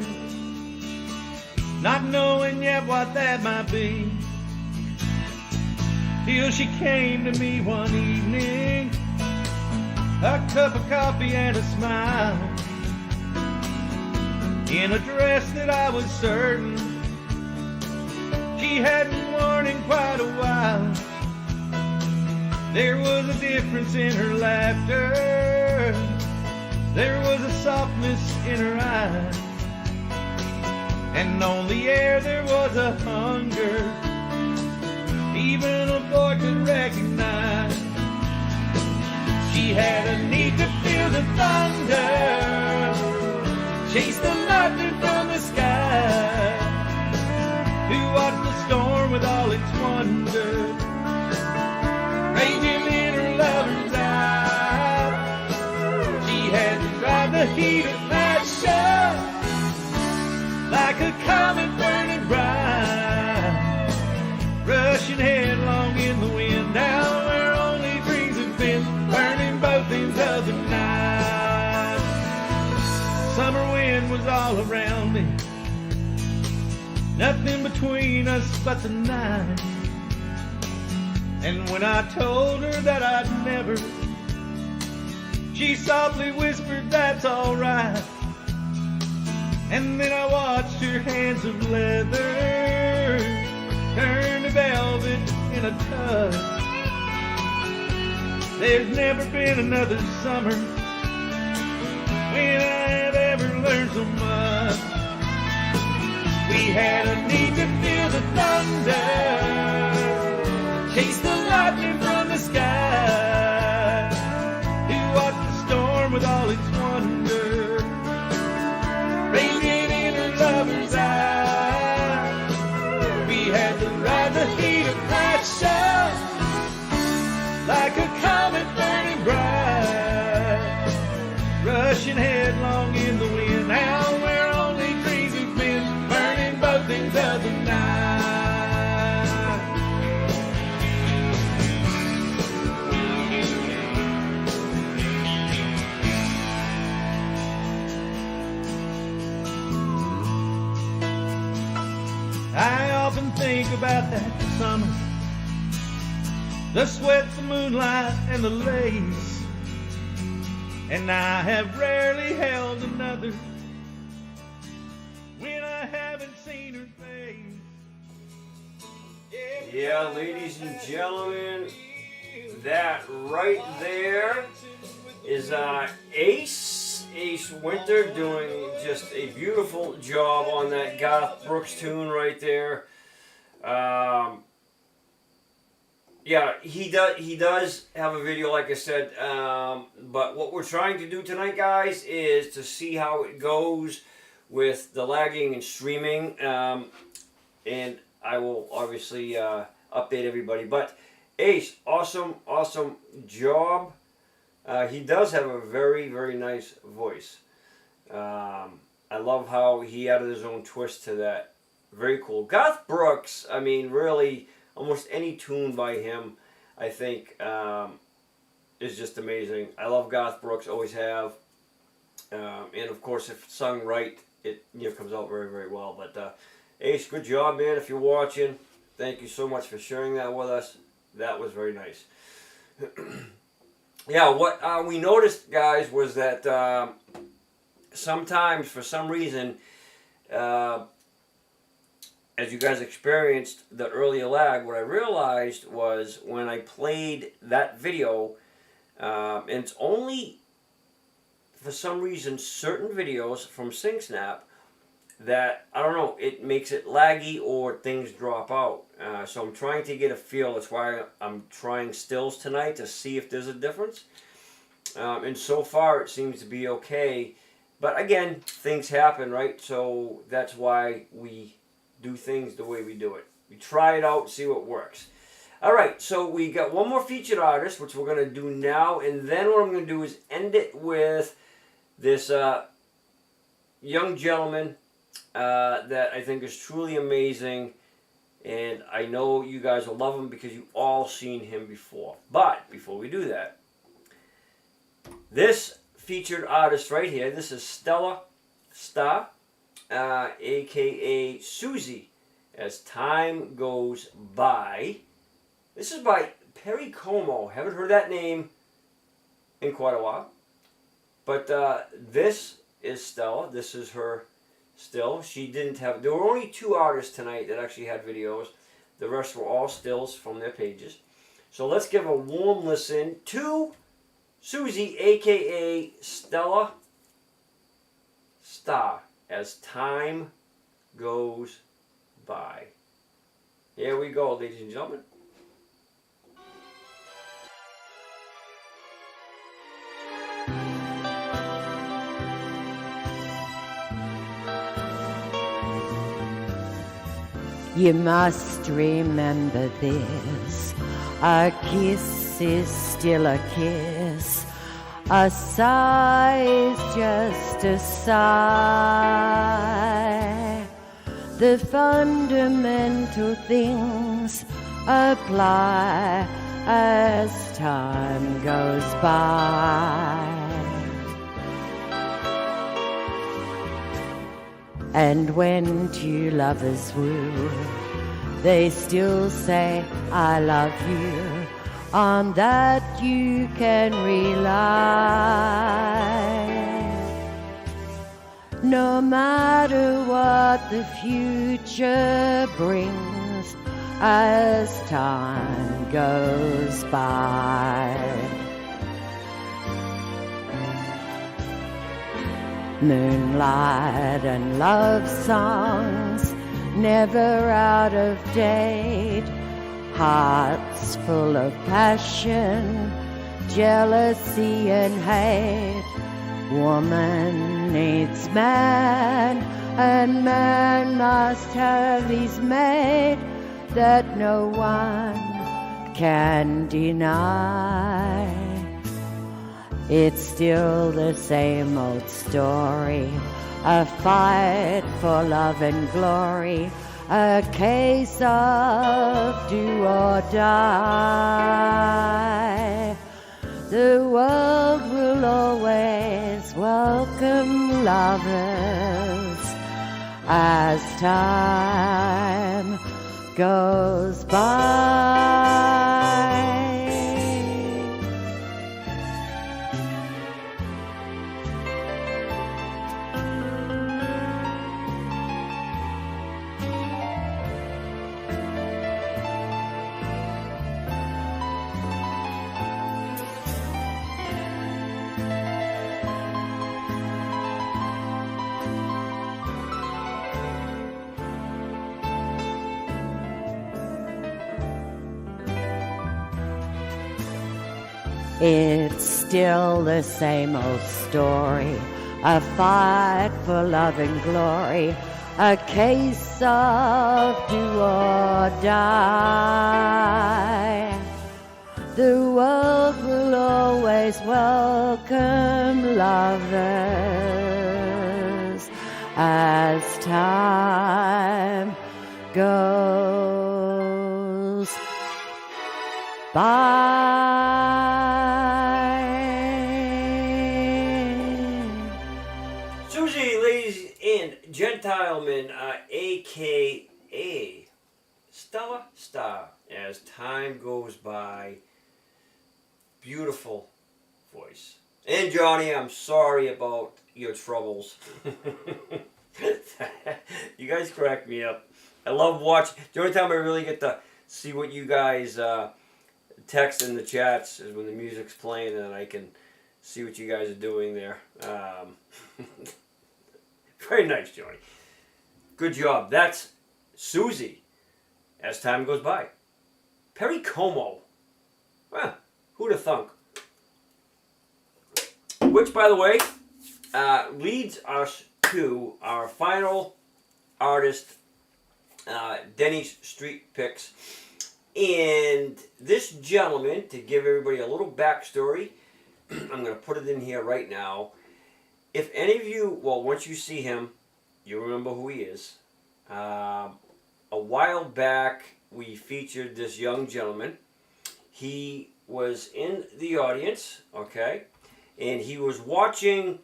not knowing yet what that might be. Till she came to me one evening, a cup of coffee and a smile, in a dress that I was certain she hadn't worn in quite a while. There was a difference in her laughter, there was a softness in her eyes, and on the air there was a hunger even a boy could recognize. She had a need to feel the thunder, chase the lightning from the sky, to watch the storm with all its wonder, raging in her lover's eyes. She had to drive the heat of passion like a comet burning bright, rushing headlong in the wind down where only dreams have been, burning both ends of the night. Summer wind was all around me, nothing between us but the night. And when I told her that I'd never, she softly whispered, "That's alright." And then I watched her hands of leather turn to velvet in a touch. There's never been another summer when I have ever learned so much. We had a need to feel the thunder, chase the lightning from the sky, to watch the storm with all its wonder, raging in her lover's eyes. We had to ride the heat of passion like a comet burning bright, rushing headlong in the wind, out where only dreams have been, burning both ends of the night. I often think about that summer, the sweat, the moonlight, and the lace, and I have rarely held another when I haven't seen her face. Yeah, ladies and gentlemen, that right there is Ace Winter doing just a beautiful job on that Garth Brooks tune right there. Yeah, he does have a video, like I said, but what we're trying to do tonight, guys, is to see how it goes with the lagging and streaming, and I will obviously update everybody. But Ace, awesome job. He does have a very, very nice voice. I love how he added his own twist to that. Very cool. Garth Brooks, I mean, really, almost any tune by him, I think is just amazing. I love Garth Brooks, always have. And of course, if sung right, it comes out very, very well. But Ace, good job, man. If you're watching, thank you so much for sharing that with us. That was very nice. Yeah, what we noticed, guys, was that sometimes, for some reason, as you guys experienced the earlier lag, what I realized was when I played that video, and it's only, for some reason, certain videos from SINGSNAP that, I don't know, it makes it laggy or things drop out. So I'm trying to get a feel. That's why I'm trying stills tonight to see if there's a difference. And so far it seems to be okay. But again, things happen, right? So that's why we do things the way we do it. We try it out, see what works. Alright, so we got one more featured artist, which we're going to do now. And then what I'm going to do is end it with this young gentleman that I think is truly amazing. And I know you guys will love him because you've all seen him before. But before we do that, this featured artist right here, this is Stella Starr, aka Susie, As Time Goes By. This is by Perry Como. Haven't heard that name in quite a while. But this is Stella. This is her still. She didn't have... There were only 2 artists tonight that actually had videos. The rest were all stills from their pages. So let's give a warm listen to Susie, a.k.a. Stella Starr, As Time Goes By. Here we go, ladies and gentlemen. You must remember this, a kiss is still a kiss, a sigh is just a sigh. The fundamental things apply as time goes by. And when 2 lovers woo, they still say, I love you. On that you can rely. No matter what the future brings, as time goes by. Moonlight and love songs, never out of date. Hearts full of passion, jealousy and hate. Woman needs man, and man must have his mate, that no one can deny. It's still the same old story, a fight for love and glory, a case of do or die. The world will always welcome lovers as time goes by. It's still the same old story, a fight for love and glory, a case of do or die. The world will always welcome lovers as time goes Susie, ladies and gentlemen, a.k.a. Stella Star, as time goes by. Beautiful voice. And Johnny, I'm sorry about your troubles. You guys crack me up. I love watching. The only time I really get to see what you guys text in the chats is when the music's playing and I can see what you guys are doing there. Very nice, Johnny. Good job. That's Susie, as time goes by. Perry Como. Who'd have thunk? Which, by the way, leads us to our final artist, Denny's Street Picks. And this gentleman, to give everybody a little backstory, I'm going to put it in here right now. If any of you, well, once you see him, you'll remember who he is. A while back, we featured this young gentleman. He was in the audience, okay, and he was watching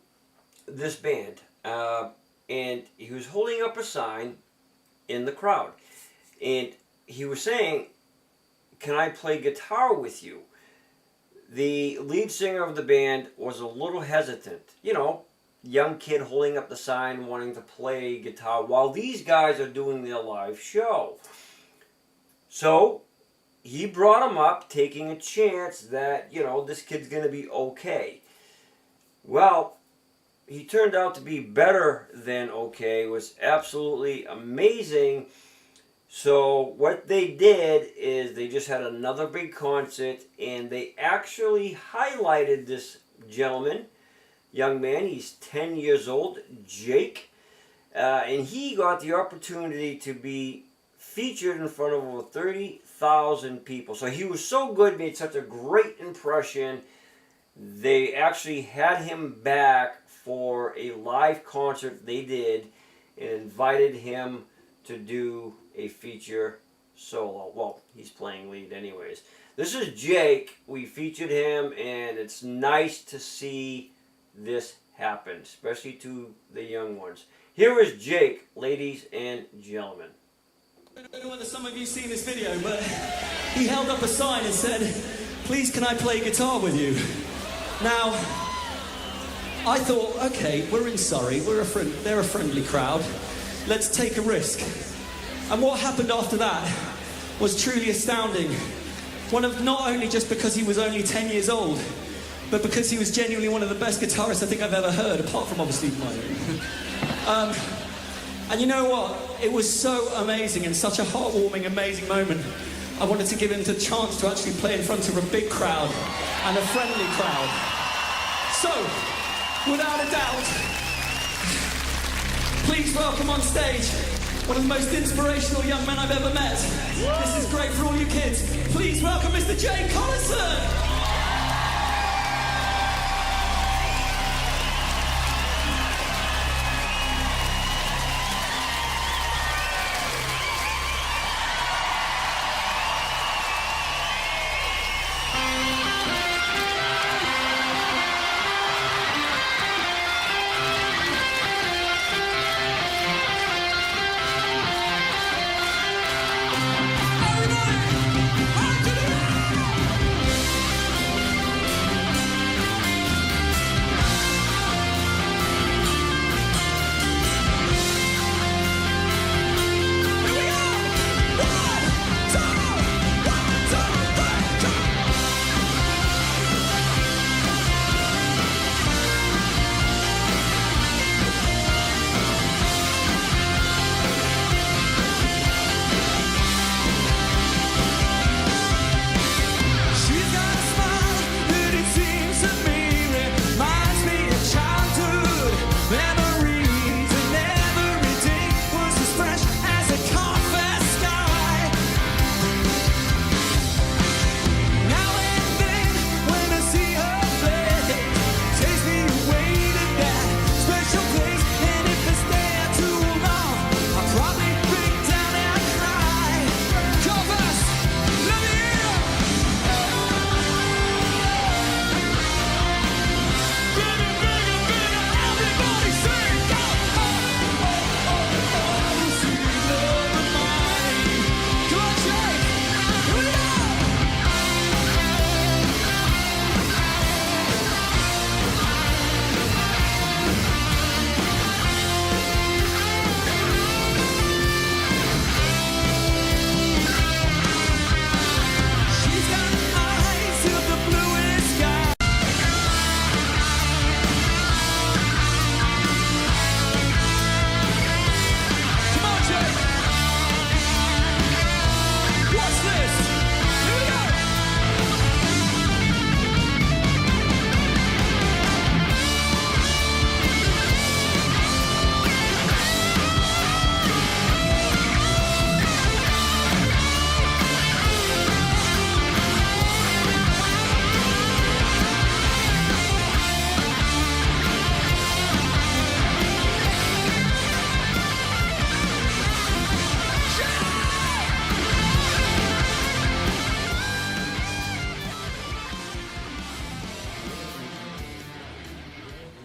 this band, and he was holding up a sign in the crowd, and he was saying, "Can I play guitar with you?" The lead singer of the band was a little hesitant, you know, young kid holding up the sign wanting to play guitar while these guys are doing their live show. So he brought him up, taking a chance that, you know, this kid's going to be okay. Well, he turned out to be better than okay. It was absolutely amazing. So what they did is they just had another big concert, and they actually highlighted this gentleman, young man. He's 10 years old, Jake, and he got the opportunity to be featured in front of over 30,000 people. So he was so good, made such a great impression. They actually had him back for a live concert they did and invited him to do a feature solo. Well, he's playing lead anyways. This is Jake. We featured him, and it's nice to see this happen, especially to the young ones. Here is Jake, ladies and gentlemen. I don't know whether some of you have seen this video, but he held up a sign and said, "Please, can I play guitar with you?" Now, I thought, okay, we're in Surrey, they're a friendly crowd, let's take a risk. And what happened after that was truly astounding. Not only just because he was only 10 years old, but because he was genuinely one of the best guitarists I think I've ever heard, apart from obviously mine. And you know what? It was so amazing and such a heartwarming, amazing moment. I wanted to give him the chance to actually play in front of a big crowd and a friendly crowd. So, without a doubt, please welcome on stage one of the most inspirational young men I've ever met. This is great for all you kids. Please welcome Mr. Jay Collison.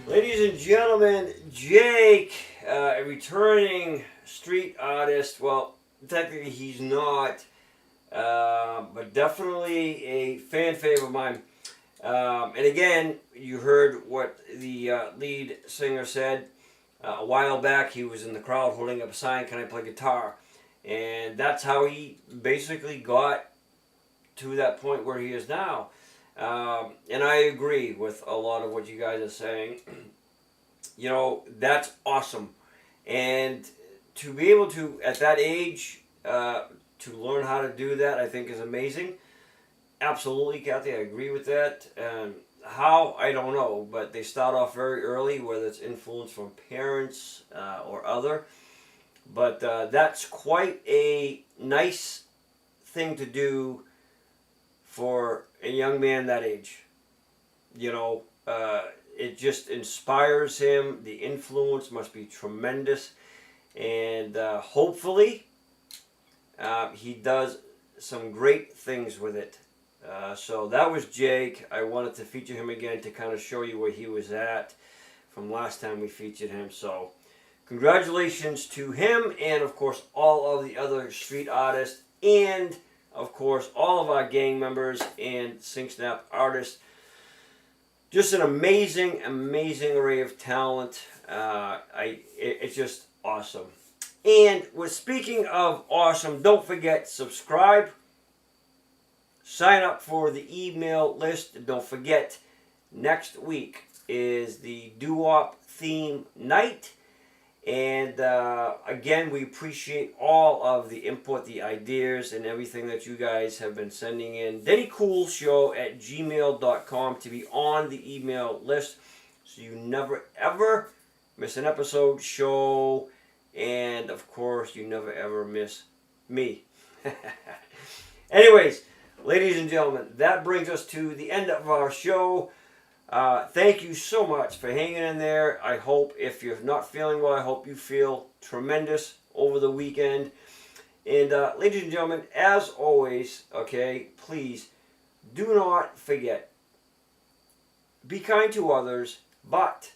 Ladies and gentlemen, Jake, a returning street artist. Well, technically he's not, but definitely a fan favorite of mine. And again, you heard what the lead singer said. A while back, he was in the crowd holding up a sign, "Can I play guitar?" And that's how he basically got to that point where he is now. And I agree with a lot of what you guys are saying. You know, that's awesome. And to be able to, at that age, to learn how to do that, I think is amazing. Absolutely, Kathy, I agree with that. How, I don't know, but they start off very early, whether it's influence from parents or other. But that's quite a nice thing to do for a young man that age. You know, it just inspires him. The influence must be tremendous. And hopefully he does some great things with it. So that was Jake. I wanted to feature him again to kind of show you where he was at from last time we featured him. So congratulations to him, and of course all of the other street artists, and of course all of our gang members and SINGSNAP artists. Just an amazing, amazing array of talent. It's just awesome. And with speaking of awesome, don't forget, subscribe. Sign up for the email list. Don't forget, next week is the doo-wop theme night. And again, we appreciate all of the input, the ideas, and everything that you guys have been sending in. DennyCoolShow@gmail.com to be on the email list, so you never ever miss an episode, show, and of course, you never ever miss me. Anyways, ladies and gentlemen, that brings us to the end of our show. Thank you so much for hanging in there. I hope, if you're not feeling well, I hope you feel tremendous over the weekend. And ladies and gentlemen, as always, okay, please do not forget, be kind to others, but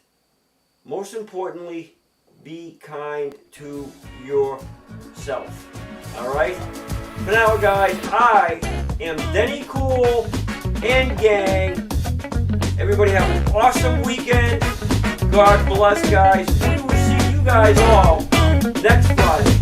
most importantly, be kind to yourself. Alright? For now, guys, I am Denny Cool and gang. Everybody have an awesome weekend. God bless, guys. We will see you guys all next Friday.